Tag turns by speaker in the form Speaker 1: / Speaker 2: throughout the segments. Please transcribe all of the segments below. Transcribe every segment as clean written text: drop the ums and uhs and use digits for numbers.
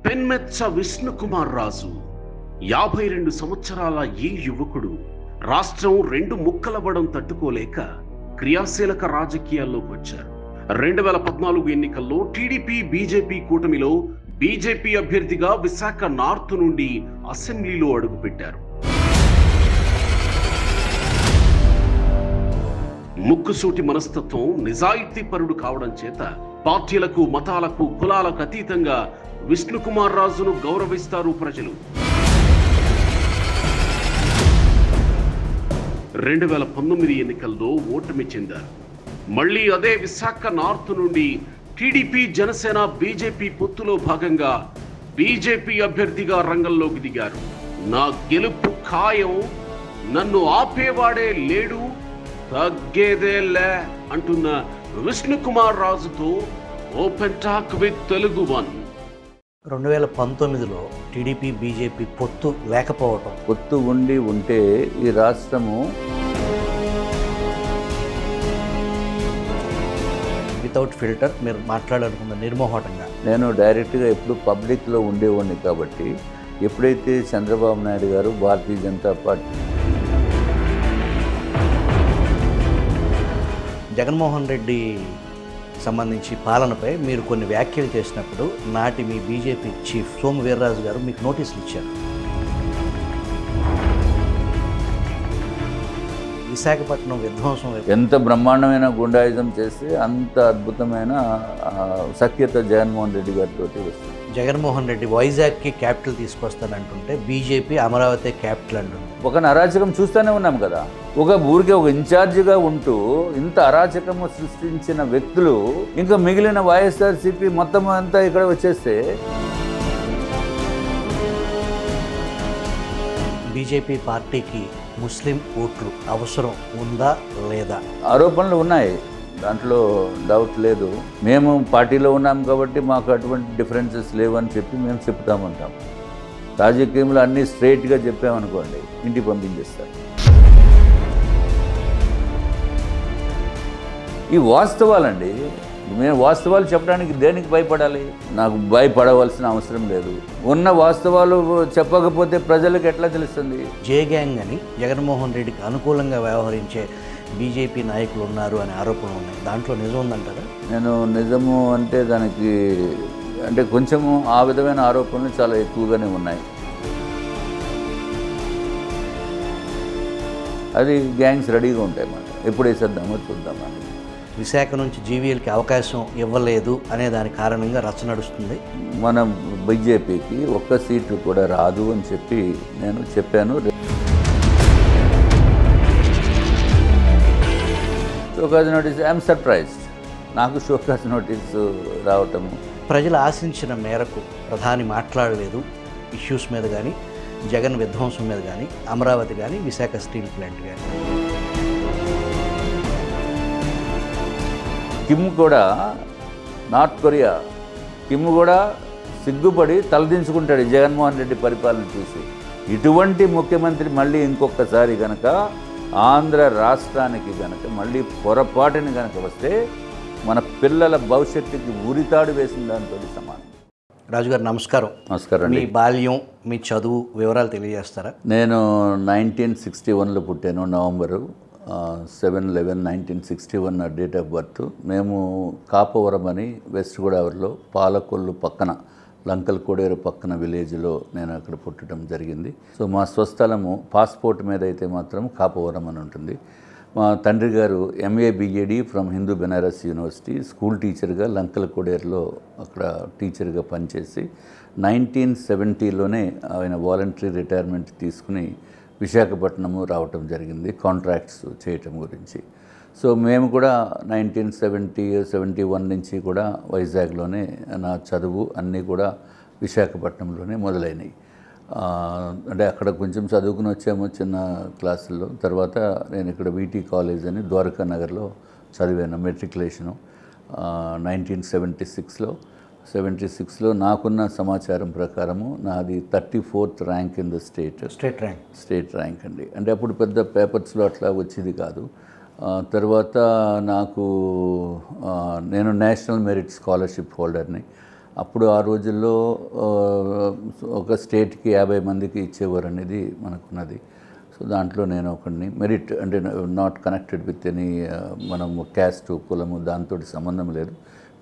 Speaker 1: పెన్మెచ్చ విష్ణుకుమార్ రాజు 52 సంవత్సరాల ఈ యువకుడు రాష్ట్రం రెండు ముక్కలవ్వడం తట్టుకోలేక క్రియాశీలక రాజకీయాల్లోకి వచ్చారు. 2014 ఎన్నికల్లో టీడీపీ బీజేపీ కూటమిలో బీజేపీ అభ్యర్థిగా విశాఖ నార్త్ నుండి అసెంబ్లీలో అడుగుపెట్టారు. ముక్కుసూటి మనస్తత్వం, నిజాయితీ పరుడు కావడం చేత పార్టీలకు, మతాలకు, కులాలకు అతీతంగా విష్ణుకుమార్ రాజును గౌరవిస్తారు ప్రజలు. 2019 ఎన్నికల్లో ఓటమి చెందారు. మళ్లీ అదే విశాఖ నార్త్ నుండి టీడీపీ, జనసేన, బీజేపీ పొత్తులో భాగంగా బీజేపీ అభ్యర్థిగా రంగంలోకి దిగారు. నా గెలుపు ఖాయం, నన్ను ఆపేవాడే లేడు, తగ్గేదేలే అంటున్న విష్ణుకుమార్ రాజుతో open talk with Telugu one.
Speaker 2: 2019లో టీడీపీ బీజేపీ పొత్తు లేకపోవటం,
Speaker 3: పొత్తు ఉంటే ఈ రాష్ట్రము
Speaker 2: వితౌట్ ఫిల్టర్ మీరు మాట్లాడాలనుకున్న నిర్మోహటంగా.
Speaker 3: నేను డైరెక్ట్గా ఎప్పుడు పబ్లిక్లో ఉండేవాడిని కాబట్టి ఎప్పుడైతే చంద్రబాబు నాయుడు గారు భారతీయ జనతా పార్టీ
Speaker 2: జగన్మోహన్ రెడ్డి సంబంధించి పాలనపై మీరు కొన్ని వ్యాఖ్యలు చేసినప్పుడు నాటి మీ బీజేపీ చీఫ్ సోము వీర్రాజు గారు మీకు నోటీసులు ఇచ్చారు. విశాఖపట్నం విధ్వంసం
Speaker 3: ఎంత బ్రహ్మాండమైన గుండాయిజం చేస్తే అంత అద్భుతమైన సఖ్యత జగన్మోహన్ రెడ్డి గారితో వస్తుంది.
Speaker 2: జగన్మోహన్ రెడ్డి వైజాగ్కి క్యాపిటల్ తీసుకొస్తానంటుంటే బీజేపీ అమరావతి క్యాపిటల్ అంటుంది.
Speaker 3: ఒక అరాచకం చూస్తూనే ఉన్నాం కదా. ఒక ఊరికి ఒక ఇన్ఛార్జిగా ఉంటూ ఇంత అరాచకము సృష్టించిన వ్యక్తులు ఇంకా మిగిలిన వైఎస్ఆర్సీపీ మొత్తం అంతా ఇక్కడ వచ్చేస్తే
Speaker 2: బీజేపీ పార్టీకి ముస్లిం ఓట్లు అవసరం ఉందా లేదా?
Speaker 3: ఆరోపణలు ఉన్నాయి, దాంట్లో డౌట్ లేదు. మేము పార్టీలో ఉన్నాం కాబట్టి మాకు అటువంటి డిఫరెన్సెస్ లేవని చెప్పి మేము చెప్తామంటాం. రాజకీయంలో అన్నీ స్ట్రైట్గా చెప్పామనుకోండి ఇంటికి పంపించేస్తారు. ఈ వాస్తవాలండి, మేము వాస్తవాలు చెప్పడానికి దేనికి భయపడాలి? నాకు భయపడవలసిన అవసరం లేదు. ఉన్న వాస్తవాలు చెప్పకపోతే ప్రజలకు ఎట్లా తెలుస్తుంది?
Speaker 2: జే గ్యాంగ్ అని జగన్మోహన్ రెడ్డికి అనుకూలంగా వ్యవహరించే బీజేపీ నాయకులు ఉన్నారు అనే ఆరోపణలు ఉన్నాయి. దాంట్లో నిజం ఉందంటారా?
Speaker 3: నేను నిజము అంటే దానికి అంటే కొంచెము ఆ విధమైన ఆరోపణలు చాలా ఎక్కువగానే ఉన్నాయి. అది గ్యాంగ్స్ రెడీగా ఉంటాయి అన్నమాట. ఎప్పుడు వేసేద్దామో చూద్దామని.
Speaker 2: విశాఖ నుంచి జీవీఎల్కి అవకాశం ఇవ్వలేదు అనే దాని కారణంగా రచ్చ నడుస్తుంది.
Speaker 3: మన బీజేపీకి ఒక్క సీటు కూడా రాదు అని చెప్పి నేను చెప్పాను. Show cause notice, I'm surprised. నాకు షోకాజ్ నోటీస్ రావటము.
Speaker 2: ప్రజలు ఆశించిన మేరకు ప్రధాని మాట్లాడలేదు ఇష్యూస్ మీద కానీ, జగన్ విధ్వంసం మీద కానీ, అమరావతి కానీ, విశాఖ స్టీల్ ప్లాంట్ కానీ.
Speaker 3: కిమ్ కూడా, నార్త్ కొరియా కిమ్ కూడా సిగ్గుపడి తలదించుకుంటాడు జగన్మోహన్ రెడ్డి పరిపాలన చూసి. ఇటువంటి ముఖ్యమంత్రి మళ్ళీ ఇంకొకసారి కనుక ఆంధ్ర రాష్ట్రానికి కనుక మళ్ళీ పొరపాటుని కనుక వస్తే మన పిల్లల భవిష్యత్తుకి ఉరితాడు వేసిన దాంతో సమానం.
Speaker 2: రాజుగారు నమస్కారం.
Speaker 3: నమస్కారం.
Speaker 2: మీ బాల్యం, మీ చదువు వివరాలు తెలియజేస్తారా?
Speaker 3: నేను 1961లో పుట్టాను. నవంబరు 7/11/1961 నా డేట్ ఆఫ్ బర్త్. మేము కాపవరం అని వెస్ట్ గోదావరిలో పాలకొల్లు పక్కన, లంకల్ కోడేరు పక్కన విలేజ్లో నేను అక్కడ పుట్టడం జరిగింది. సో మా స్వస్థలము పాస్పోర్ట్ మీద అయితే మాత్రం కాపవరం అని ఉంటుంది. మా తండ్రి గారు MA BAD from Hindu Banaras university, school టీచర్గా లంకల్ కోడేరులో అక్కడ టీచర్గా పనిచేసి 1970లోనే ఆయన వాలంటరీ రిటైర్మెంట్ తీసుకుని విశాఖపట్నము రావటం జరిగింది కాంట్రాక్ట్స్ చేయటం గురించి. సో మేము కూడా 1970-71 నుంచి కూడా వైజాగ్లోనే నా చదువు అన్నీ కూడా విశాఖపట్నంలోనే మొదలైనవి. అంటే అక్కడ కొంచెం చదువుకుని వచ్చాము చిన్న క్లాసుల్లో. తర్వాత నేను ఇక్కడ VT కాలేజ్ అని ద్వారకా నగర్లో చదివాను మెట్రికులేషను 1976లో. 76లో నాకున్న సమాచారం ప్రకారము నాది 34th rank in the state rank అండి. అంటే అప్పుడు పెద్ద పేపర్స్లో అట్లా వచ్చేది కాదు. తర్వాత నాకు నేను నేషనల్ మెరిట్ స్కాలర్షిప్ హోల్డర్ని. అప్పుడు ఆ రోజుల్లో ఒక స్టేట్కి 50 మందికి ఇచ్చేవారు అనేది మనకున్నది. సో దాంట్లో నేను ఒకడిని మెరిట్ అంటే నాట్ కనెక్టెడ్ విత్ ఎనీ మనము క్యాస్ట్ కులము దాంతో సంబంధం లేదు,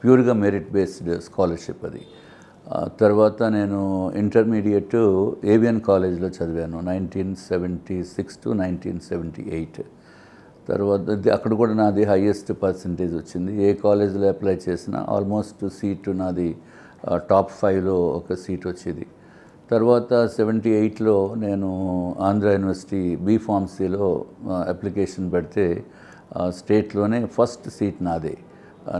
Speaker 3: ప్యూర్గా మెరిట్ బేస్డ్ స్కాలర్షిప్ అది. తర్వాత నేను ఇంటర్మీడియట్ ఏవియన్ కాలేజ్లో చదివాను 1976 to 1978. తర్వాత అక్కడ కూడా నాది హైయెస్ట్ పర్సంటేజ్ వచ్చింది. ఏ కాలేజీలో అప్లై చేసినా ఆల్మోస్ట్ సీటు నాది టాప్ 5లో ఒక సీట్ వచ్చేది. తర్వాత 78లో నేను ఆంధ్ర యూనివర్సిటీ బీఫార్మసీలో అప్లికేషన్ పెడితే స్టేట్లోనే ఫస్ట్ సీట్ నాదే.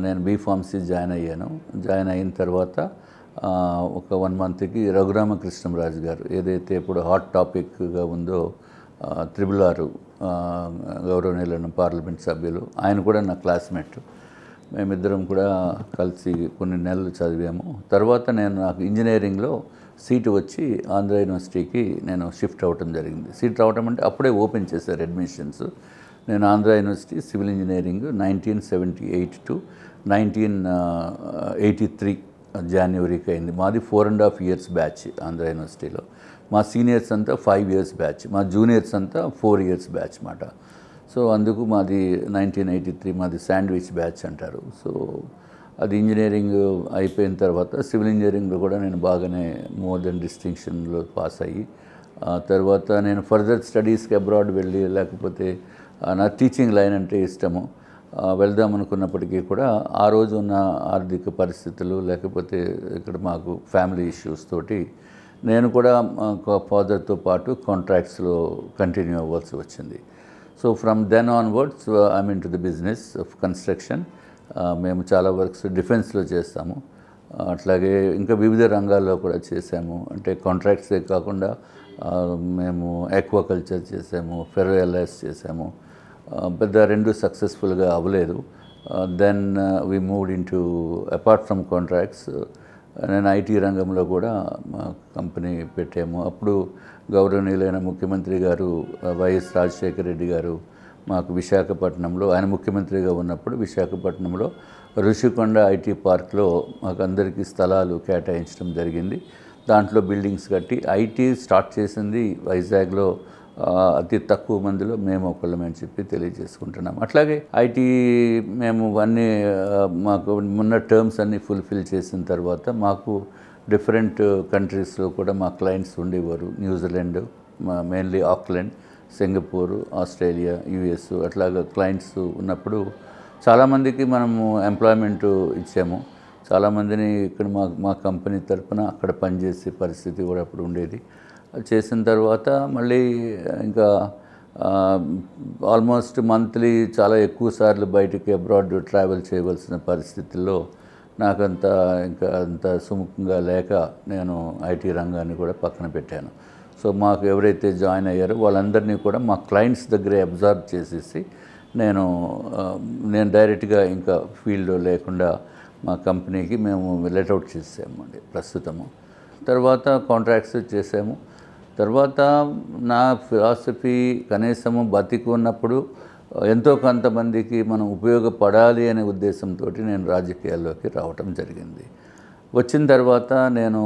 Speaker 3: నేను బీఫార్మసీ జాయిన్ అయ్యాను. జాయిన్ అయిన తర్వాత ఒక 1 monthకి రఘురామకృష్ణంరాజు గారు ఏదైతే ఇప్పుడు హాట్ టాపిక్గా ఉందో RRR గౌరవనీయులైన పార్లమెంట్ సభ్యులు, ఆయన కూడా నా క్లాస్మేట్. మేమిద్దరం కూడా కలిసి కొన్ని నెలలు చదివాము. తర్వాత నాకు ఇంజనీరింగ్లో సీటు వచ్చి ఆంధ్ర యూనివర్సిటీకి నేను షిఫ్ట్ అవ్వటం జరిగింది. సీట్ రావటం అంటే అప్పుడే ఓపెన్ చేశారు అడ్మిషన్స్. నేను Andhra university civil engineering 1978 to 1983 జనవరికి అయింది. మాది 4.5 years బ్యాచ్ ఆంధ్ర యూనివర్సిటీలో. మా సీనియర్స్ అంతా 5 years బ్యాచ్, మా జూనియర్స్ అంతా 4 years బ్యాచ్ మాట. సో అందుకు మాది 1983 మాది శాండ్విచ్ బ్యాచ్ అంటారు. సో అది ఇంజనీరింగ్ అయిపోయిన తర్వాత సివిల్ ఇంజనీరింగ్లో కూడా నేను బాగానే మోర్ దెన్ డిస్టింక్షన్లో పాస్ అయ్యి తర్వాత నేను ఫర్దర్ స్టడీస్కి అబ్రాడ్ వెళ్ళి లేకపోతే నా టీచింగ్ లైన్ అంటే ఇష్టము వెళ్దాం అనుకున్నప్పటికీ కూడా ఆ రోజు ఉన్న ఆర్థిక పరిస్థితులు లేకపోతే ఇక్కడ మాకు ఫ్యామిలీ ఇష్యూస్ తోటి నేను కూడా ఫాదర్తో పాటు కాంట్రాక్ట్స్లో కంటిన్యూ అవ్వాల్సి వచ్చింది. So from then onwards I'm in to the business of construction. మేము చాలా వర్క్స్ డిఫెన్స్లో చేస్తాము, అట్లాగే ఇంకా వివిధ రంగాల్లో కూడా చేసాము. అంటే కాంట్రాక్ట్సే కాకుండా మేము ఆక్వాకల్చర్ చేసాము, ఫెర్రో ఎల్ఐస్ చేసాము. పెద్ద 2 సక్సెస్ఫుల్గా అవ్వలేదు. Then we moved in to apart from contracts నేను ఐటీ రంగంలో కూడా మా కంపెనీ పెట్టాము. అప్పుడు గౌరవనీయులైన ముఖ్యమంత్రి గారు వైఎస్ రాజశేఖర రెడ్డి గారు మాకు విశాఖపట్నంలో, ఆయన ముఖ్యమంత్రిగా ఉన్నప్పుడు విశాఖపట్నంలో ఋషికొండ ఐటీ పార్క్లో మాకు అందరికీ స్థలాలు కేటాయించడం జరిగింది. దాంట్లో బిల్డింగ్స్ కట్టి ఐటీ స్టార్ట్ చేసింది వైజాగ్లో అతి తక్కువ మందిలో మేము ఒకళ్ళమని చెప్పి తెలియజేసుకుంటున్నాం. అట్లాగే ఐటీ మేము అన్నీ మాకు ఉన్న టర్మ్స్ అన్నీ ఫుల్ఫిల్ చేసిన తర్వాత మాకు డిఫరెంట్ కంట్రీస్లో కూడా మా క్లయింట్స్ ఉండేవారు. New Zealand, mainly Auckland, Singapore, Australia, US అట్లాగా క్లయింట్స్ ఉన్నప్పుడు చాలామందికి మనము ఎంప్లాయ్మెంట్ ఇచ్చాము. చాలామందిని ఇక్కడ మా కంపెనీ తరఫున అక్కడ పనిచేసే పరిస్థితి కూడా అప్పుడు ఉండేది. చేసిన తర్వాత మళ్ళీ ఇంకా ఆల్మోస్ట్ మంత్లీ చాలా ఎక్కువ సార్లు బయటికి అబ్రాడ్ ట్రావెల్ చేయవలసిన పరిస్థితుల్లో నాకంత ఇంకా అంత సుముఖంగా లేక నేను ఐటీ రంగాన్ని కూడా పక్కన పెట్టాను. సో మాకు ఎవరైతే జాయిన్ అయ్యారో వాళ్ళందరినీ కూడా మా క్లయింట్స్ దగ్గరే అబ్జర్వ్ చేసేసి నేను డైరెక్ట్గా ఇంకా ఫీల్డ్లో లేకుండా మా కంపెనీకి మేము లెట్అవుట్ చేసామండి ప్రస్తుతము. తర్వాత కాంట్రాక్ట్స్ చేసాము. తర్వాత నా ఫిలాసఫీ కనీసము బతికి ఉన్నప్పుడు ఎంతో కొంతమందికి మనం ఉపయోగపడాలి అనే ఉద్దేశంతో నేను రాజకీయాల్లోకి రావటం జరిగింది. వచ్చిన తర్వాత నేను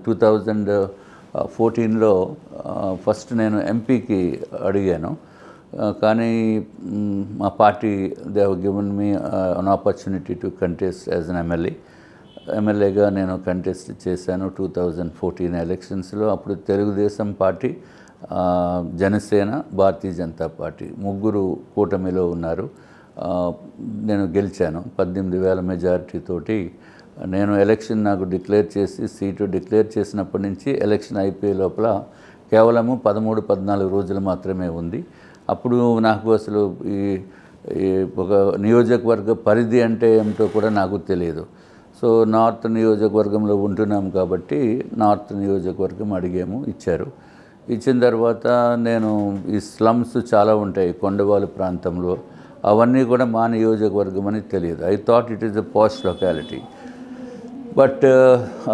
Speaker 3: 2014లో ఫస్ట్ నేను ఎంపీకి అడిగాను. కానీ మా party they have given me an opportunity to contest as an ఎమ్మెల్యేగా నేను కంటెస్ట్ చేశాను 2014 ఎలక్షన్స్లో. అప్పుడు తెలుగుదేశం పార్టీ, జనసేన, భారతీయ జనతా పార్టీ ముగ్గురు కూటమిలో ఉన్నారు. నేను గెలిచాను 18,000 మెజారిటీ తోటి. నేను ఎలక్షన్ నాకు డిక్లేర్ చేసి సీటు డిక్లేర్ చేసినప్పటి నుంచి ఎలక్షన్ అయిపోయే లోపల కేవలము 13-14 రోజులు మాత్రమే ఉంది. అప్పుడు నాకు అసలు ఈ ఒక నియోజకవర్గ పరిధి అంటే ఏమిటో కూడా నాకు తెలియదు. సో నార్త్ నియోజకవర్గంలో ఉంటున్నాం కాబట్టి నార్త్ నియోజకవర్గం అడిగాము, ఇచ్చారు. ఇచ్చిన తర్వాత నేను ఈ స్లమ్స్ చాలా ఉంటాయి కొండవాళ్ళు ప్రాంతంలో, అవన్నీ కూడా మా నియోజకవర్గం అని తెలియదు. I thought it is a posh locality. But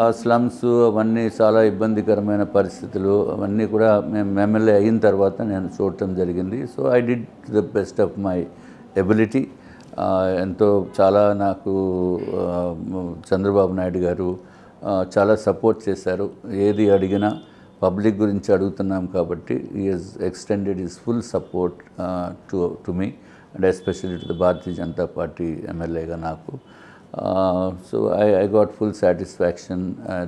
Speaker 3: ఆ స్లమ్స్ అవన్నీ చాలా ఇబ్బందికరమైన పరిస్థితులు అవన్నీ కూడా మేము ఎమ్మెల్యే అయిన తర్వాత నేను చూడటం జరిగింది. So I did the best of my ability. ఎంతో చాలా నాకు చంద్రబాబు నాయుడు గారు చాలా సపోర్ట్ చేశారు. ఏది అడిగినా పబ్లిక్ గురించి అడుగుతున్నాం కాబట్టి he has extended his full support to me and especially to the Bharatiya Janata party ఎమ్మెల్యేగా నాకు. So I got full satisfaction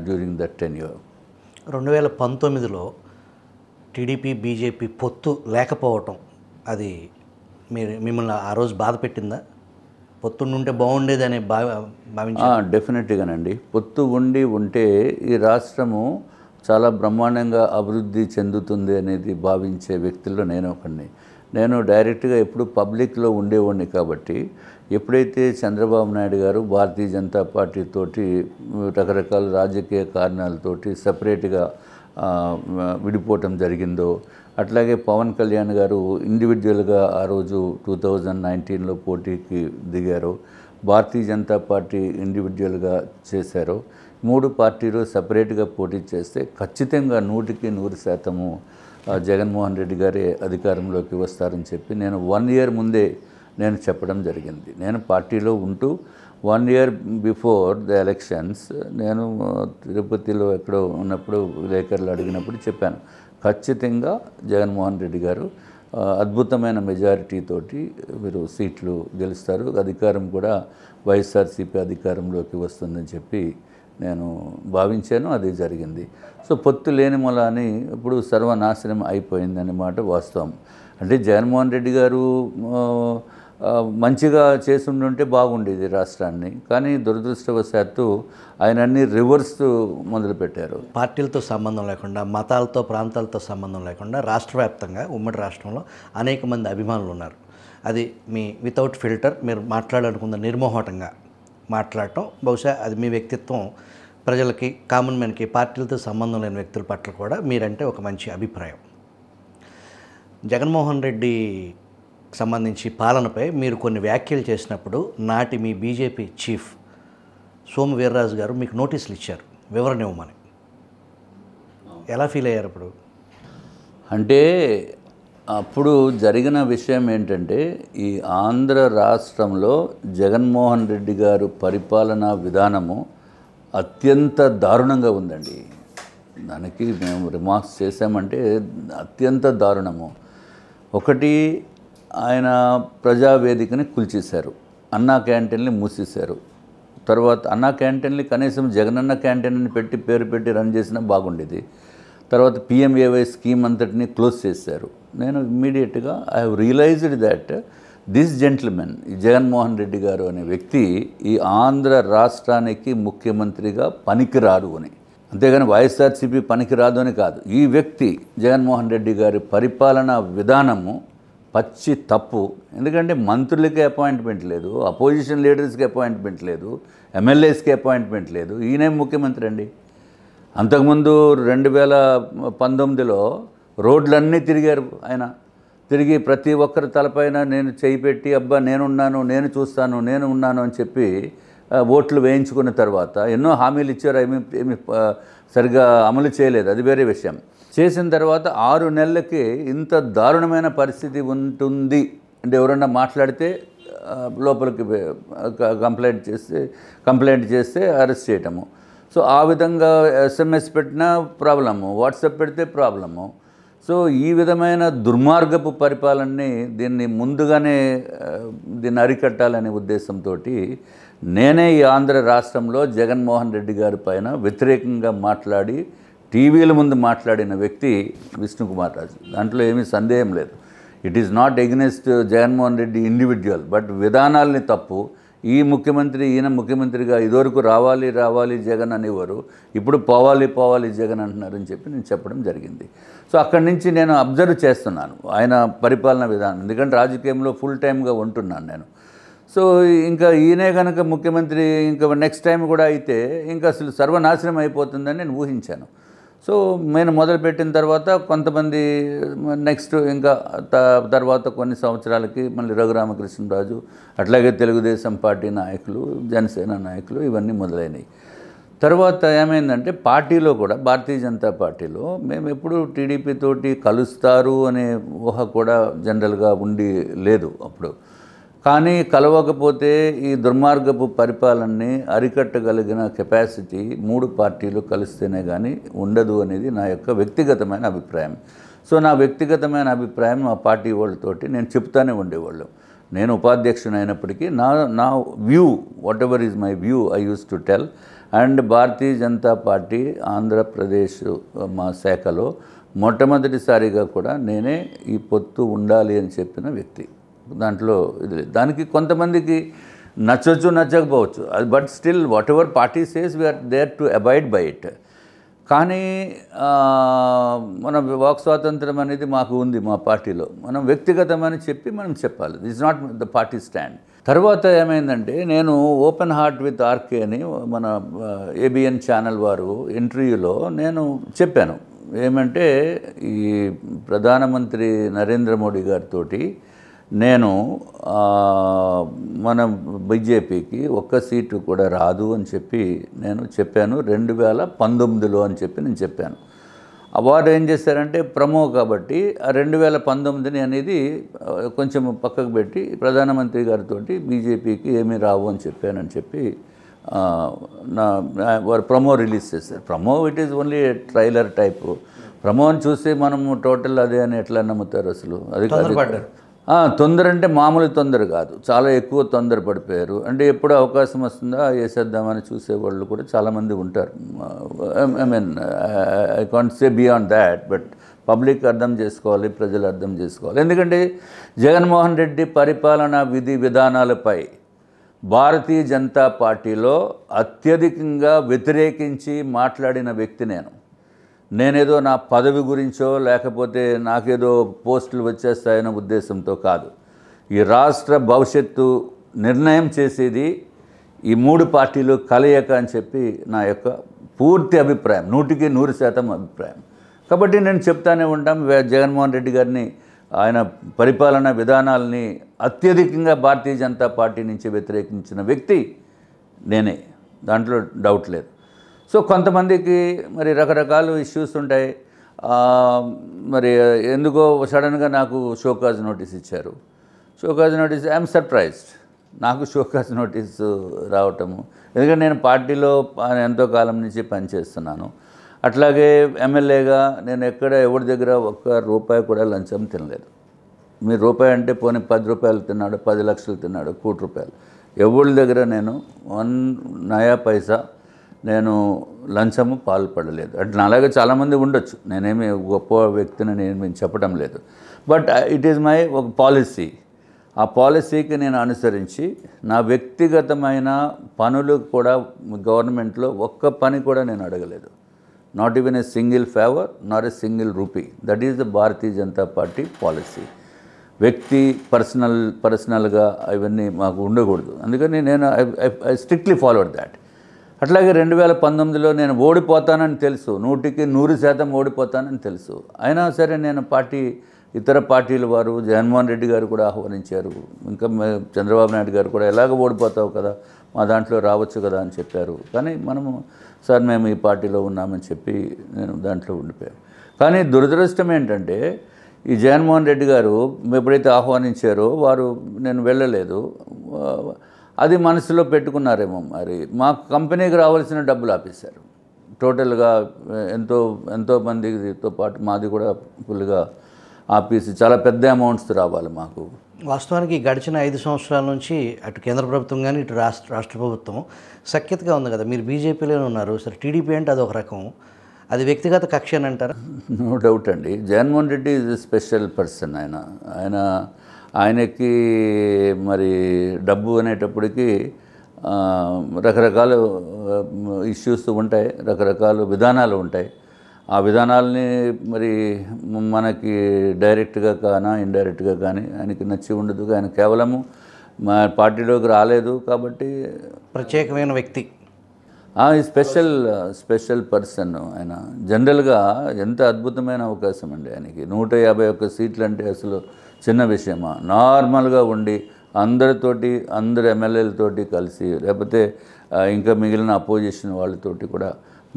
Speaker 3: during that tenure.
Speaker 2: 2019లో టీడీపీ బీజేపీ పొత్తు లేకపోవటం అది మిమ్మల్ని ఆ రోజు బాధ పెట్టిందా? పొత్తుండుంటే బాగుండేది అని భావించారు?
Speaker 3: డెఫినెట్గానండి. పొత్తు ఉంటే ఈ రాష్ట్రము చాలా బ్రహ్మాండంగా అభివృద్ధి చెందుతుంది అనేది భావించే వ్యక్తుల్లో నేను ఒకడిని. నేను డైరెక్ట్గా ఎప్పుడు పబ్లిక్లో ఉండేవాడిని కాబట్టి ఎప్పుడైతే చంద్రబాబు నాయుడు గారు భారతీయ జనతా పార్టీ తోటి రకరకాల రాజకీయ కారణాలతోటి సపరేట్గా విడిపోవటం జరిగిందో, అట్లాగే పవన్ కళ్యాణ్ గారు ఇండివిజువల్గా ఆ రోజు 2019లో పోటీకి దిగారు, భారతీయ జనతా పార్టీ ఇండివిజువల్గా చేశారు, 3 పార్టీలు సపరేట్గా పోటీ చేస్తే ఖచ్చితంగా 100% జగన్మోహన్ రెడ్డి గారే అధికారంలోకి వస్తారని చెప్పి నేను 1 year ముందే నేను చెప్పడం జరిగింది. నేను పార్టీలో ఉంటూ 1 year బిఫోర్ ద ఎలక్షన్స్ నేను తిరుపతిలో ఎక్కడో ఉన్నప్పుడు విలేకరులు అడిగినప్పుడు చెప్పాను, ఖచ్చితంగా జగన్మోహన్ రెడ్డి గారు అద్భుతమైన మెజారిటీ తోటి వీరు సీట్లు గెలుస్తారు, అధికారం కూడా వైఎస్ఆర్సీపీ అధికారంలోకి వస్తుందని చెప్పి నేను భావించాను. అది జరిగింది. సో పొత్తు లేని మూలాని ఇప్పుడు సర్వనాశనం అయిపోయిందన్నమాట వాస్తవం. అంటే జగన్మోహన్ రెడ్డి గారు మంచిగా చేసుండుంటే బాగుండేది రాష్ట్రాన్ని, కానీ దురదృష్టవశాత్తు ఆయన అన్ని రివర్స్ మొదలుపెట్టారు.
Speaker 2: పార్టీలతో సంబంధం లేకుండా, మతాలతో ప్రాంతాలతో సంబంధం లేకుండా రాష్ట్ర వ్యాప్తంగా ఉమ్మడి రాష్ట్రంలో అనేక మంది అభిమానులు ఉన్నారు. అది మీ వితౌట్ ఫిల్టర్ మీరు మాట్లాడాలనుకున్న నిర్మోహటంగా మాట్లాడటం, బహుశా అది మీ వ్యక్తిత్వం ప్రజలకి, కామన్ మ్యాన్కి, పార్టీలతో సంబంధం లేని వ్యక్తుల పట్ల కూడా మీరంటే ఒక మంచి అభిప్రాయం. జగన్మోహన్ రెడ్డి సంబంధించి పాలనపై మీరు కొన్ని వ్యాఖ్యలు చేసినప్పుడు నాటి మీ బీజేపీ చీఫ్ సోము వీర్రాజు గారు మీకు నోటీసులు ఇచ్చారు, వివరణ ఇవ్వమని. ఎలా ఫీల్ అయ్యారు అప్పుడు?
Speaker 3: అంటే అప్పుడు జరిగిన విషయం ఏంటంటే, ఈ ఆంధ్ర రాష్ట్రంలో జగన్మోహన్ రెడ్డి గారు పరిపాలనా విధానము అత్యంత దారుణంగా ఉందండి. దానికి మేము రిమార్క్స్ చేసామంటే అత్యంత దారుణము. ఒకటి, ఆయన ప్రజావేదికని కూల్చేశారు, అన్నా క్యాంటీన్ని మూసేశారు. తర్వాత అన్నా క్యాంటీన్ని కనీసం జగనన్న క్యాంటీన్ అని పేరు పెట్టి రన్ చేసినా బాగుండేది. తర్వాత పిఎంఏవై స్కీమ్ అంతటిని క్లోజ్ చేశారు. నేను ఇమ్మీడియట్గా I have realised that this gentlemen, Jaganmohan Reddy గారు అనే వ్యక్తి ఈ ఆంధ్ర రాష్ట్రానికి ముఖ్యమంత్రిగా పనికిరాడు అని. అంతేగాని వైఎస్ఆర్సీపీ పనికిరాదు అని కాదు. ఈ వ్యక్తి జగన్మోహన్ రెడ్డి గారి పరిపాలనా విధానము పచ్చి తప్పు. ఎందుకంటే మంత్రులకి అపాయింట్మెంట్ లేదు, అపోజిషన్ లీడర్స్కి అపాయింట్మెంట్ లేదు, ఎమ్మెల్యేస్కి అపాయింట్మెంట్ లేదు. ఈయనే ముఖ్యమంత్రి అండి. అంతకుముందు 2019లో రోడ్లన్నీ తిరిగారు ఆయన. తిరిగి ప్రతి ఒక్కరి తలపైన నేను చేయి పెట్టి, అబ్బా నేనున్నాను, నేను చూస్తాను, నేను ఉన్నాను అని చెప్పి ఓట్లు వేయించుకున్న తర్వాత ఎన్నో హామీలు ఇచ్చారు, ఏమి సరిగా అమలు చేయలేదు, అది వేరే విషయం. చేసిన తర్వాత 6 నెలలకి ఇంత దారుణమైన పరిస్థితి ఉంటుంది అంటే ఎవరన్నా మాట్లాడితే లోపలికి కంప్లైంట్ చేస్తే అరెస్ట్ చేయటము. సో ఆ విధంగా SMS పెట్టినా ప్రాబ్లము, వాట్సాప్ పెడితే ప్రాబ్లము. సో ఈ విధమైన దుర్మార్గపు పరిపాలనని దీన్ని ముందుగానే దీన్ని అరికట్టాలనే ఉద్దేశంతో నేనే ఈ ఆంధ్ర రాష్ట్రంలో జగన్మోహన్ రెడ్డి గారి పైన వ్యతిరేకంగా మాట్లాడి టీవీల ముందు మాట్లాడిన వ్యక్తి విష్ణుకుమార్ రాజు. దాంట్లో ఏమీ సందేహం లేదు. It is not against Jaganmohan Reddy individual, but విధానాలని తప్పు. ఈయన ముఖ్యమంత్రిగా ఇదివరకు రావాలి జగన్ అనేవారు, ఇప్పుడు పోవాలి జగన్ అంటున్నారని చెప్పి నేను చెప్పడం జరిగింది. సో అక్కడి నుంచి నేను అబ్జర్వ్ చేస్తున్నాను ఆయన పరిపాలన విధానం. ఎందుకంటే రాజకీయంలో ఫుల్ టైమ్గా ఉంటున్నాను నేను. సో ఇంకా ఈయనే కనుక ముఖ్యమంత్రి ఇంకా నెక్స్ట్ టైం కూడా అయితే ఇంకా అసలు సర్వనాశనం అయిపోతుందని నేను ఊహించాను. సో నేను మొదలుపెట్టిన తర్వాత కొంతమంది నెక్స్ట్ ఇంకా తర్వాత కొన్ని సంవత్సరాలకి మళ్ళీ రఘురామకృష్ణరాజు, అట్లాగే తెలుగుదేశం పార్టీ నాయకులు, జనసేన నాయకులు ఇవన్నీ మొదలైనవి. తర్వాత ఏమైందంటే పార్టీలో కూడా, భారతీయ జనతా పార్టీలో మేము ఎప్పుడు టీడీపీ తోటి కలుస్తారు అనే ఊహ కూడా జనరల్గా ఉండి లేదు అప్పుడు. కానీ కలవకపోతే ఈ దుర్మార్గపు పరిపాలనని అరికట్టగలిగిన కెపాసిటీ 3 పార్టీలు కలిస్తేనే కానీ ఉండదు అనేది నా యొక్క వ్యక్తిగతమైన అభిప్రాయం. సో నా వ్యక్తిగతమైన అభిప్రాయం మా పార్టీ వాళ్ళతోటి నేను చెప్తానే ఉండేవాళ్ళం. నేను ఉపాధ్యక్షుని అయినప్పటికీ నా view, what ever is my view, I use to tell. And Bharatiya Janata party Andhra Pradesh మా శాఖలో మొట్టమొదటిసారిగా కూడా నేనే ఈ పొత్తు ఉండాలి అని చెప్పిన వ్యక్తి. దాంట్లో ఇది దానికి కొంతమందికి నచ్చవచ్చు, నచ్చకపోవచ్చు, but still whatever party says we are there to abide by it. కానీ మన వాక్ స్వాతంత్రం అనేది మాకు ఉంది మా పార్టీలో. మనం వ్యక్తిగతమని చెప్పి మనం చెప్పాలి. This not the party stand. తర్వాత ఏమైందంటే నేను ఓపెన్ హార్ట్ విత్ ఆర్కే అని మన ఏబిఎన్ ఛానల్ వారు ఇంటర్వ్యూలో నేను చెప్పాను ఏమంటే, ఈ ప్రధానమంత్రి నరేంద్ర మోడీ గారితో నేను మన బీజేపీకి ఒక్క సీటు కూడా రాదు అని చెప్పి నేను చెప్పాను 2019లో అని చెప్పి నేను చెప్పాను. వారు ఏం చేశారంటే ప్రమో కాబట్టి ఆ 2019 అనేది కొంచెం పక్కకు పెట్టి ప్రధానమంత్రి గారితో బీజేపీకి ఏమీ రావు అని చెప్పానని చెప్పి వారు ప్రమో రిలీజ్ చేశారు. Promo it is only trailer type. ప్రమోని చూసి మనము టోటల్ అదే అని ఎట్లా నమ్ముతారు అసలు? అది తొందర అంటే మామూలు తొందర కాదు, చాలా ఎక్కువ తొందర పడిపోయారు. అంటే ఎప్పుడు అవకాశం వస్తుందా వేసేద్దామని చూసేవాళ్ళు కూడా చాలామంది ఉంటారు. I mean I can't say beyond that, but public అర్థం చేసుకోవాలి, ప్రజలు అర్థం చేసుకోవాలి. ఎందుకంటే జగన్మోహన్ రెడ్డి పరిపాలనా విధానాలపై భారతీయ జనతా పార్టీలో అత్యధికంగా వ్యతిరేకించి మాట్లాడిన వ్యక్తి నేనేదో నా పదవి గురించో లేకపోతే నాకేదో పోస్టులు వచ్చేస్తాయనే ఉద్దేశంతో కాదు. ఈ రాష్ట్ర భవిష్యత్తు నిర్ణయం చేసేది ఈ 3 పార్టీలు కలయిక అని చెప్పి నా యొక్క పూర్తి అభిప్రాయం, 100% అభిప్రాయం. కాబట్టి నేను చెప్తానే ఉంటాం, జగన్మోహన్ రెడ్డి గారిని ఆయన పరిపాలనా విధానాలని అత్యధికంగా భారతీయ జనతా పార్టీ నుంచి వ్యతిరేకించిన వ్యక్తి నేనే, దాంట్లో డౌట్ లేదు. సో కొంతమందికి మరి రకరకాల ఇష్యూస్ ఉంటాయి. మరి ఎందుకో సడన్గా నాకు షోకాజ్ నోటీస్ ఇచ్చారు. షోకాజ్ నోటీస్ ఐఎమ్ సర్ప్రైజ్డ్, నాకు షోకాజ్ నోటీస్ రావటము. ఎందుకంటే నేను పార్టీలో ఎంతో కాలం నుంచి పనిచేస్తున్నాను. అట్లాగే ఎమ్మెల్యేగా నేను ఎక్కడ ఎవరి దగ్గర ₹1 కూడా లంచం తినలేదు. మీరు రూపాయి అంటే పోనీ ₹10 తిన్నాడు, 10 లక్షలు తిన్నాడు, ₹1,00,00,000. ఎవరి దగ్గర నేను 1 నయా పైసా నేను లంచము పాల్పడలేదు. అట్లా అలాగే చాలామంది ఉండొచ్చు, నేనేమి గొప్ప వ్యక్తిని నేను చెప్పడం లేదు. బట్ ఇట్ ఈజ్ మై ఒక పాలసీ. ఆ పాలసీకి నేను అనుసరించి నా వ్యక్తిగతమైన పనులు కూడా గవర్నమెంట్లో ఒక్క పని కూడా నేను అడగలేదు. Not even a single favour, not a single rupee. That is the Bharatiya Janata party policy. వ్యక్తి పర్సనల్గా ఇవన్నీ మాకు ఉండకూడదు. అందుకని నేను ఐ స్ట్రిక్ట్లీ ఫాలోడ్ దాట్. అట్లాగే 2019లో నేను ఓడిపోతానని తెలుసు, 100% ఓడిపోతానని తెలుసు. అయినా సరే నేను ఇతర పార్టీల వారు, జగన్మోహన్ రెడ్డి గారు కూడా ఆహ్వానించారు, ఇంకా చంద్రబాబు నాయుడు గారు కూడా ఎలాగ ఓడిపోతావు కదా, మా దాంట్లో రావచ్చు కదా అని చెప్పారు. కానీ సార్ మేము ఈ పార్టీలో ఉన్నామని చెప్పి నేను దాంట్లో ఉండిపోయాను. కానీ దురదృష్టం ఏంటంటే ఈ జగన్మోహన్ రెడ్డి గారు ఎప్పుడైతే ఆహ్వానించారో నేను వెళ్ళలేదు. అది మనసులో పెట్టుకున్నారేమో మరి. మా కంపెనీకి రావాల్సిన డబ్బులు ఆపేశారు టోటల్గా. ఎంతో మందితో పాటు మాది కూడా ఫుల్గా ఆపేసి చాలా పెద్ద అమౌంట్స్ రావాలి మాకు.
Speaker 2: వాస్తవానికి గడిచిన 5 సంవత్సరాల నుంచి అటు కేంద్ర ప్రభుత్వం కానీ ఇటు రాష్ట్ర ప్రభుత్వం సఖ్యతగా ఉంది కదా. మీరు బీజేపీలోనే ఉన్నారు, సరే టీడీపీ అంటే అదొక రకం, అది వ్యక్తిగత కక్ష అని అంటారా?
Speaker 3: నో డౌట్ అండి. Jaganmohan Reddy is a special person. ఆయనకి మరి డబ్బు అనేటప్పటికీ రకరకాల ఇష్యూస్ ఉంటాయి, రకరకాల విధానాలు ఉంటాయి. ఆ విధానాలని మరి మనకి డైరెక్ట్గా కానీ ఇండైరెక్ట్గా కానీ ఆయనకి నచ్చి ఉండదు. ఆయన కేవలము మా పార్టీలోకి రాలేదు కాబట్టి
Speaker 2: ప్రత్యేకమైన వ్యక్తి,
Speaker 3: స్పెషల్ పర్సన్ ఆయన. జనరల్గా ఎంత అద్భుతమైన అవకాశం అండి ఆయనకి. 151 సీట్లు అంటే అసలు చిన్న విషయమా? నార్మల్గా ఉండి అందరు ఎమ్మెల్యేలతోటి కలిసి, లేకపోతే ఇంకా మిగిలిన అపోజిషన్ వాళ్ళతోటి కూడా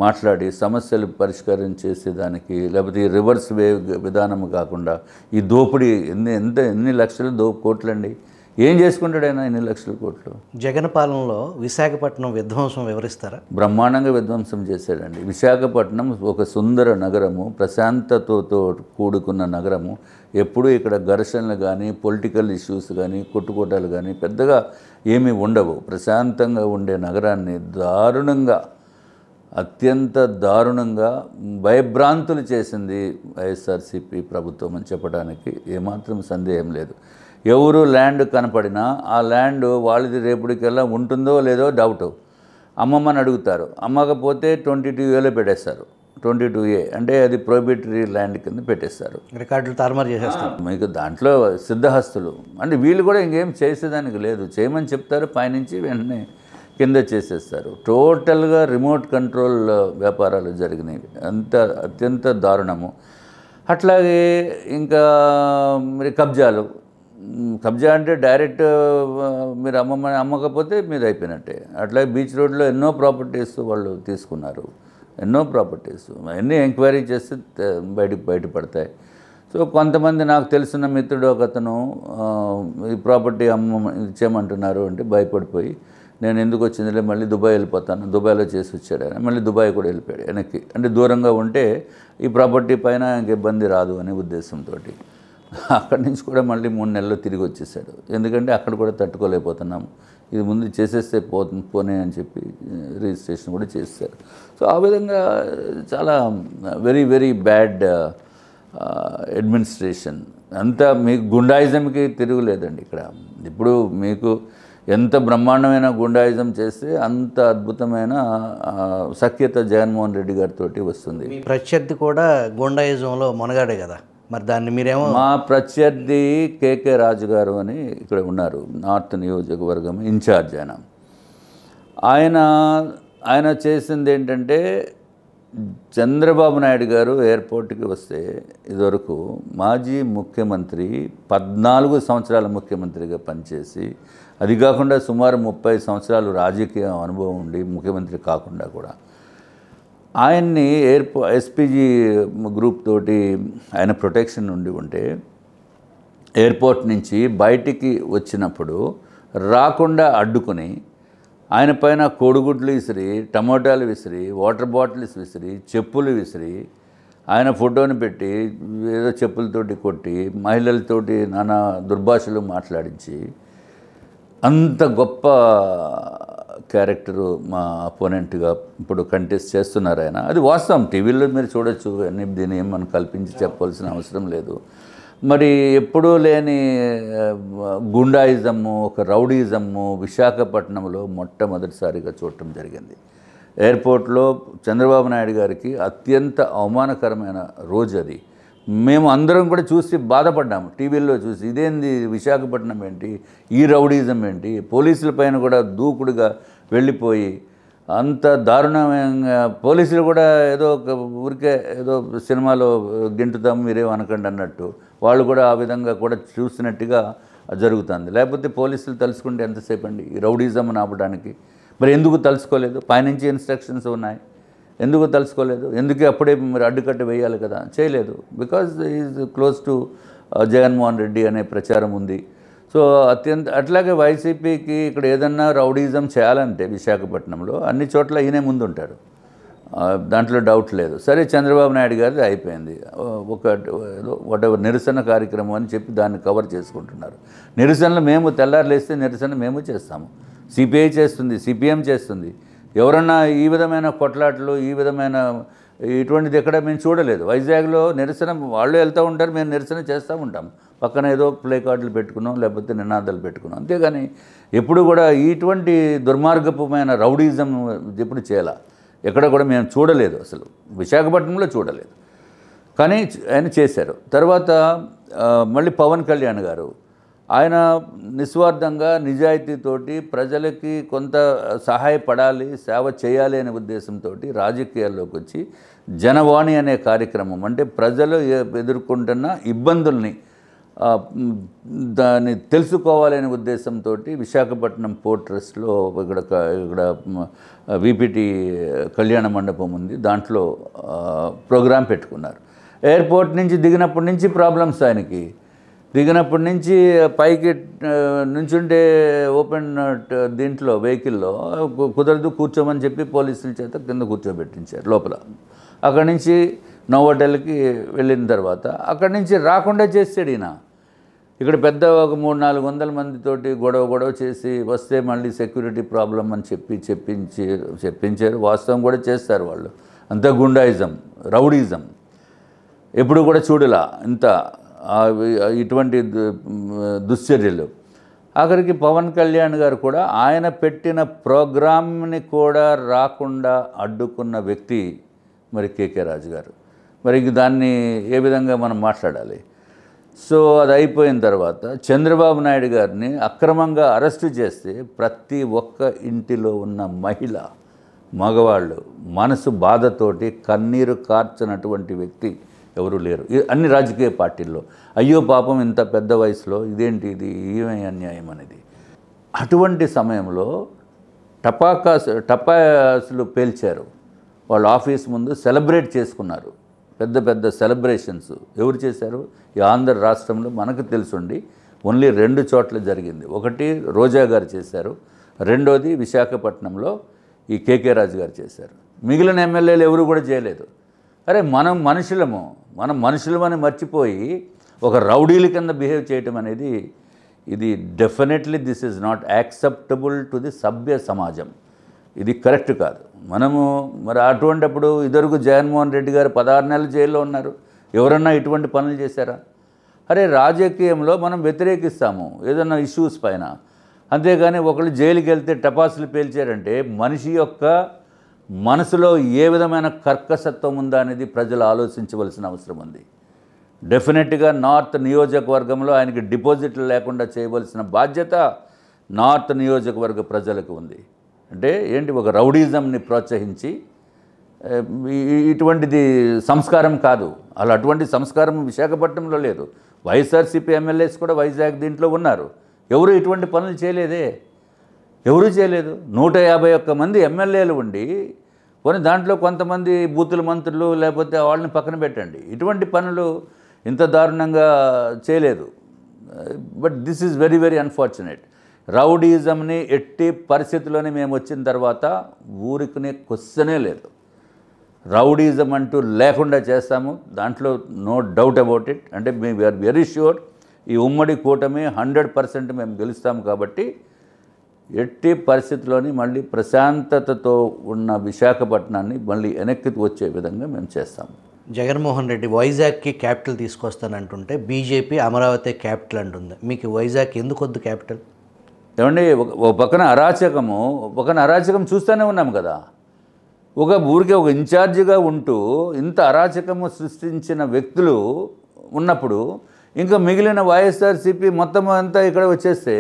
Speaker 3: మాట్లాడి సమస్యలు పరిష్కారం చేసేదానికి, లేకపోతే ఈ రివర్స్ వేవ్ విధానం కాకుండా ఈ దోపిడీ ఎన్ని లక్షల కోట్లండి. ఏం చేసుకుంటాడు ఆయన ఇన్ని లక్షల కోట్లు?
Speaker 2: జగన్ పాలనలో విశాఖపట్నం విధ్వంసం వివరిస్తారా?
Speaker 3: బ్రహ్మాండంగా విధ్వంసం చేశాడండి. విశాఖపట్నం ఒక సుందర నగరము, ప్రశాంతతతో కూడుకున్న నగరము. ఎప్పుడూ ఇక్కడ ఘర్షణలు కానీ పొలిటికల్ ఇష్యూస్ కానీ కొట్టుకోటాలు కానీ పెద్దగా ఏమీ ఉండవు. ప్రశాంతంగా ఉండే నగరాన్ని దారుణంగా, అత్యంత దారుణంగా భయభ్రాంతులు చేసింది వైఎస్ఆర్సీపీ ప్రభుత్వం అని చెప్పడానికి ఏమాత్రం సందేహం లేదు. ఎవరు ల్యాండ్ కనపడినా ఆ ల్యాండ్ వాళ్ళది రేపటికల్లా ఉంటుందో లేదో డౌట్. అమ్మమ్మని అడుగుతారు, అమ్మకపోతే 22A పెట్టేస్తారు. 22A అంటే అది ప్రొహిబిటరీ ల్యాండ్ కింద పెట్టేస్తారు,
Speaker 2: రికార్డులు తారుమారు చేసేస్తారు.
Speaker 3: మీకు దాంట్లో సిద్ధహస్తులు అంటే వీళ్ళు కూడా ఇంకేం చేసేదానికి లేదు. చేయమని చెప్తారు, పైనుంచి వెంటనే కింద చేసేస్తారు. టోటల్గా రిమోట్ కంట్రోల్ వ్యాపారాలు జరిగినాయి. అత్యంత దారుణము. అట్లాగే ఇంకా మరి కబ్జా అంటే డైరెక్ట్ మీరు అమ్మకపోతే మీద అయిపోయినట్టే. అట్లాగే బీచ్ రోడ్లో ఎన్నో ప్రాపర్టీస్ వాళ్ళు తీసుకున్నారు, ఎన్నో ప్రాపర్టీస్. అన్నీ ఎంక్వైరీ చేస్తే బయటపడతాయి. సో కొంతమంది నాకు తెలిసిన మిత్రుడు ఒకతను ఈ ప్రాపర్టీ ఇచ్చేయమంటున్నారు అంటే భయపడిపోయి నేను ఎందుకు వచ్చిందిలే మళ్ళీ దుబాయ్ వెళ్ళిపోతాను, దుబాయ్లో చేసి వచ్చాడు ఆయన. మళ్ళీ దుబాయ్ కూడా వెళ్ళిపోయాడు వెనక్కి. అంటే దూరంగా ఉంటే ఈ ప్రాపర్టీ పైన ఇంక ఇబ్బంది రాదు అనే ఉద్దేశంతో అక్కడి నుంచి కూడా మళ్ళీ 3 నెలల్లో తిరిగి వచ్చేసాడు. ఎందుకంటే అక్కడ కూడా తట్టుకోలేకపోతున్నాము, ఇది ముందు చేసేస్తే పోనే అని చెప్పి రిజిస్ట్రేషన్ కూడా చేశారు. సో ఆ విధంగా చాలా వెరీ వెరీ బ్యాడ్ అడ్మినిస్ట్రేషన్. అంతా మీకు గుండాయిజంకి తిరుగులేదండి ఇక్కడ. ఇప్పుడు మీకు ఎంత బ్రహ్మాండమైన గుండాయిజం చేస్తే అంత అద్భుతమైన సఖ్యత జగన్మోహన్ రెడ్డి గారితో వస్తుంది.
Speaker 2: ప్రత్యర్థి కూడా గుండాయిజంలో మొనగాడే కదా, మరి దాన్ని మీరేమో.
Speaker 3: మా ప్రత్యర్థి కేకే రాజు గారు అని ఇక్కడ ఉన్నారు, నార్త్ నియోజకవర్గం ఇన్ఛార్జ్. ఆయన చేసింది ఏంటంటే చంద్రబాబు నాయుడు గారు ఎయిర్పోర్ట్కి వస్తే ఇదివరకు మాజీ ముఖ్యమంత్రి 14 సంవత్సరాల ముఖ్యమంత్రిగా పనిచేసి, అది కాకుండా సుమారు 30 సంవత్సరాలు రాజకీయ అనుభవం ఉండి ముఖ్యమంత్రి కాకుండా కూడా ఆయన్ని ఎస్పీజీ గ్రూప్ తోటి ఆయన ప్రొటెక్షన్ ఉండి ఉంటే ఎయిర్పోర్ట్ నుంచి బయటికి వచ్చినప్పుడు రాకుండా అడ్డుకుని ఆయన పైన కోడిగుడ్లు విసిరి, టమోటాలు విసిరి, వాటర్ బాటిల్స్ విసిరి, చెప్పులు విసిరి, ఆయన ఫోటోని పెట్టి ఏదో చెప్పులతోటి కొట్టి మహిళలతోటి నానా దుర్భాషలు మాట్లాడించి అంత గొప్ప క్యారెక్టరు మా అపోనెంట్గా ఇప్పుడు కంటెస్ట్ చేస్తున్నారు ఆయన. అది వాస్తవం, టీవీలో మీరు చూడొచ్చు. అన్ని దీన్ని ఏం మనం కల్పించి చెప్పవలసిన అవసరం లేదు. మరి ఎప్పుడూ లేని గుండాయిజము, ఒక రౌడీజము విశాఖపట్నంలో మొట్టమొదటిసారిగా చూడటం జరిగింది. ఎయిర్పోర్ట్లో చంద్రబాబు నాయుడు గారికి అత్యంత అవమానకరమైన రోజు అది. మేము అందరం కూడా చూసి బాధపడ్డాము, టీవీల్లో చూసి. ఇదేంది విశాఖపట్నం ఏంటి, ఈ రౌడీజం ఏంటి, పోలీసుల పైన కూడా దూకుడుగా వెళ్ళిపోయి అంత దారుణంగా పోలీసులు కూడా ఏదో ఒక ఊరికే ఏదో సినిమాలో గింటుతాం మీరేం అనకండి అన్నట్టు వాళ్ళు కూడా ఆ విధంగా కూడా చూసినట్టుగా జరుగుతుంది. లేకపోతే పోలీసులు తలుచుకుంటే ఎంతసేపు అండి ఈ రౌడీజం ఆపడానికి? మరి ఎందుకు తలుచుకోలేదు? పైనుంచి ఇన్స్ట్రక్షన్స్ ఉన్నాయి, ఎందుకు తలుచుకోలేదు? ఎందుకు అప్పుడే మరి అడ్డుకట్ట వేయాలి కదా, చేయలేదు. Because is close to Jaganmohan Reddy అనే ప్రచారం ఉంది. సో అట్లాగే వైసీపీకి ఇక్కడ ఏదన్నా రౌడీజం చేయాలంటే విశాఖపట్నంలో అన్ని చోట్ల ఈయనే ముందుంటాడు, దాంట్లో డౌట్ లేదు. సరే, చంద్రబాబు నాయుడు గారిది అయిపోయింది, ఒక వాటెవర్ నిరసన కార్యక్రమం అని చెప్పి దాన్ని కవర్ చేసుకుంటున్నారు. నిరసనలు మేము తెల్లారులేస్తే నిరసన మేము చేస్తాము, సిపిఐ చేస్తుంది, సిపిఎం చేస్తుంది. ఎవరన్నా ఈ విధమైన కొట్లాటలు, ఈ విధమైన ఇటువంటిది ఎక్కడ మేము చూడలేదు. వైజాగ్లో నిరసన వాళ్ళు వెళ్తూ ఉంటారు, మేము నిరసన చేస్తూ ఉంటాం. పక్కన ఏదో ప్లే కార్డులు పెట్టుకున్నాం, లేకపోతే నినాదాలు పెట్టుకున్నాం, అంతేగాని ఎప్పుడు కూడా ఇటువంటి దుర్మార్గపమైన రౌడీజం ఎప్పుడు చేయాల ఎక్కడ కూడా మేము చూడలేదు, అసలు విశాఖపట్నంలో చూడలేదు. కానీ ఆయన చేశారు. తర్వాత మళ్ళీ పవన్ కళ్యాణ్ గారు ఆయన నిస్వార్థంగా నిజాయితీతోటి ప్రజలకి కొంత సహాయపడాలి, సేవ చేయాలి అనే ఉద్దేశంతో రాజకీయాల్లోకి వచ్చి జనవాణి అనే కార్యక్రమం, అంటే ప్రజలు ఎదుర్కొంటున్న ఇబ్బందుల్ని దాన్ని తెలుసుకోవాలనే ఉద్దేశంతో విశాఖపట్నం పోర్ట్ ట్రస్ట్లో ఇక్కడ విపిటి కళ్యాణ మండపం ఉంది, దాంట్లో ప్రోగ్రాం పెట్టుకున్నారు. ఎయిర్పోర్ట్ నుంచి దిగినప్పటి నుంచి ప్రాబ్లమ్స్ ఆయనకి. దిగినప్పటి నుంచి పైకి నుంచుంటే ఓపెన్ దీంట్లో వెహికల్లో కుదరదు కూర్చోమని చెప్పి పోలీసుల చేత కింద కూర్చోబెట్టించారు లోపల. అక్కడి నుంచి నోవోటెల్కి వెళ్ళిన తర్వాత అక్కడి నుంచి రాకుండా చేసాడు ఈయన. ఇక్కడ పెద్ద ఒక 300-400 మందితోటి గొడవ చేసి వస్తే మళ్ళీ సెక్యూరిటీ ప్రాబ్లం అని చెప్పించారు. వాస్తవం కూడా చేస్తారు వాళ్ళు. అంత గుండాయిజం, రౌడీజం ఎప్పుడు కూడా చూడలా ఇంత ఇటువంటి దుశ్చర్యలు. ఆఖరికి పవన్ కళ్యాణ్ గారు కూడా ఆయన పెట్టిన ప్రోగ్రామ్ని కూడా రాకుండా అడ్డుకున్న వ్యక్తి మరి కేకే రాజు గారు. మరి దాన్ని ఏ విధంగా మనం మాట్లాడాలి? సో అది అయిపోయిన తర్వాత చంద్రబాబు నాయుడు గారిని అక్రమంగా అరెస్టు చేస్తే ప్రతి ఒక్క ఇంటిలో ఉన్న మహిళ, మగవాళ్ళు మనసు బాధతోటి కన్నీరు కార్చనటువంటి వ్యక్తి ఎవరు లేరు అన్ని రాజకీయ పార్టీల్లో. అయ్యో పాపం ఇంత పెద్ద వయసులో ఇదేంటి ఇది, ఏమై అన్యాయం అనేది. అటువంటి సమయంలో టపాసులు పేల్చారు. వాళ్ళ ఆఫీస్ ముందు సెలబ్రేట్ చేసుకున్నారు. పెద్ద సెలబ్రేషన్స్ ఎవరు చేశారు? ఈ ఆంధ్ర రాష్ట్రంలో మనకు తెలుసుండి ఓన్లీ 2 చోట్ల జరిగింది. ఒకటి రోజా గారు చేశారు, రెండోది విశాఖపట్నంలో ఈ కేకే రాజు గారు చేశారు. మిగిలిన ఎమ్మెల్యేలు ఎవరు కూడా చేయలేదు. అరే మనం మనుషులమని మర్చిపోయి ఒక రౌడీల కింద బిహేవ్ చేయటం అనేది ఇది definitely this is not acceptable to the సభ్య సమాజం. ఇది కరెక్ట్ కాదు. మనము మరి అటువంటిప్పుడు ఇదివరకు జగన్మోహన్ రెడ్డి గారు 16 నెలలు జైల్లో ఉన్నారు. ఎవరన్నా ఇటువంటి పనులు చేశారా? అరే రాజకీయంలో మనం వ్యతిరేకిస్తాము ఏదన్నా ఇష్యూస్ పైన, అంతేగాని ఒకళ్ళు జైలుకి వెళ్తే టపాసులు పేల్చారంటే మనిషి యొక్క మనసులో ఏ విధమైన కర్కశత్వం ఉందా అనేది ప్రజలు ఆలోచించవలసిన అవసరం ఉంది. డెఫినెట్గా నార్త్ నియోజకవర్గంలో ఆయనకి డిపాజిట్లు లేకుండా చేయవలసిన బాధ్యత నార్త్ నియోజకవర్గ ప్రజలకు ఉంది. అంటే ఏంటి, ఒక రౌడీజంని ప్రోత్సహించి ఇటువంటిది సంస్కారం కాదు. అలా అటువంటి సంస్కారం విశాఖపట్నంలో లేదు. వైఎస్ఆర్సీపీ ఎమ్మెల్యేస్ కూడా వైజాగ్ దీంట్లో ఉన్నారు. ఎవరు ఇటువంటి పనులు చేయలేదే, ఎవరూ చేయలేదు. 151 మంది ఎమ్మెల్యేలు ఉండి పోనీ దాంట్లో కొంతమంది బూతుల మంత్రులు లేకపోతే వాళ్ళని పక్కన పెట్టండి, ఇటువంటి పనులు ఇంత దారుణంగా చేయలేదు. But this is very very unfortunate. రౌడీజంని ఎట్టి పరిస్థితుల్లోనే మేము వచ్చిన తర్వాత ఊరికనే క్వశ్చనే లేదు. రౌడీజం అంటూ లేకుండా చేస్తాము, దాంట్లో నో డౌట్ అబౌట్ ఇట్. అంటే వీఆర్ వెరీ ష్యూర్ ఈ ఉమ్మడి కూటమి 100% మేము గెలుస్తాము. కాబట్టి ఎట్టి పరిస్థితుల్లోని మళ్ళీ ప్రశాంతతతో ఉన్న విశాఖపట్నాన్ని మళ్ళీ వెనక్కి వచ్చే విధంగా మేము చేస్తాము.
Speaker 2: జగన్మోహన్ రెడ్డి వైజాగ్కి క్యాపిటల్ తీసుకొస్తానంటుంటే బీజేపీ అమరావతి క్యాపిటల్ అంటుంది. మీకు వైజాగ్ ఎందుకు వద్దు క్యాపిటల్?
Speaker 3: ఏమండి, ఒక పక్కన అరాచకం చూస్తూనే ఉన్నాం కదా. ఒక ఊరికే ఒక ఇన్ఛార్జిగా ఉంటూ ఇంత అరాచకము సృష్టించిన వ్యక్తులు ఉన్నప్పుడు ఇంకా మిగిలిన వైఎస్ఆర్సీపీ మొత్తం అంతా ఇక్కడ వచ్చేస్తే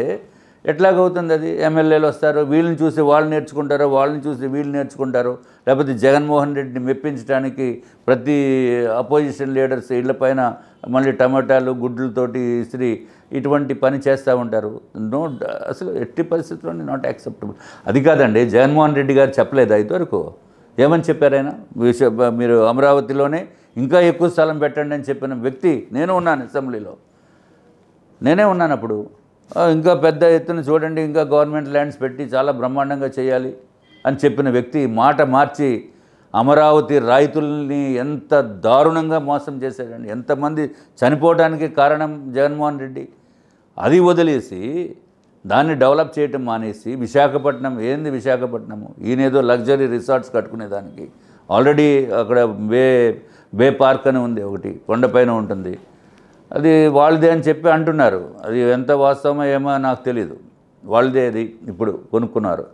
Speaker 3: ఎట్లాగవుతుంది? అది ఎమ్మెల్యేలు వస్తారు, వీళ్ళని చూసి వాళ్ళు నేర్చుకుంటారు, వాళ్ళని చూసి వీళ్ళు నేర్చుకుంటారు. లేకపోతే జగన్మోహన్ రెడ్డిని మెప్పించడానికి ప్రతి అపోజిషన్ లీడర్స్ ఇళ్లపైన మళ్ళీ టమాటాలు గుడ్లతోటి ఇసిరి ఇటువంటి పని చేస్తూ ఉంటారు. అసలు ఎట్టి పరిస్థితుల్లోనే నాట్ యాక్సెప్టబుల్. అది కాదండి, జగన్మోహన్ రెడ్డి గారు చెప్పలేదు ఇంతవరకు. ఏమని చెప్పారైనా? మీరు అమరావతిలోనే ఇంకా ఎక్కువ స్థలం పెట్టండి అని చెప్పిన వ్యక్తి నేను ఉన్నాను. అసెంబ్లీలో నేనే ఉన్నాను అప్పుడు. ఇంకా పెద్ద ఎత్తున చూడండి, ఇంకా గవర్నమెంట్ ల్యాండ్స్ పెట్టి చాలా బ్రహ్మాండంగా చేయాలి అని చెప్పిన వ్యక్తి మాట మార్చి అమరావతి రైతుల్ని ఎంత దారుణంగా మోసం చేశాడండి. ఎంతమంది చనిపోవడానికి కారణం జగన్మోహన్ రెడ్డి. అది వదిలేసి దాన్ని డెవలప్ చేయటం మానేసి విశాఖపట్నం ఏంది విశాఖపట్నము, ఈయనేదో లగ్జరీ రిసార్ట్స్ కట్టుకునేదానికి ఆల్రెడీ అక్కడ బే పార్క్ అని ఉంది, ఒకటి కొండపైన ఉంటుంది. అది వాళ్ళదే అని చెప్పి అంటున్నారు. అది ఎంత వాస్తవమో ఏమో నాకు తెలీదు. వాళ్ళదే అది ఇప్పుడు కొనుక్కున్నారు.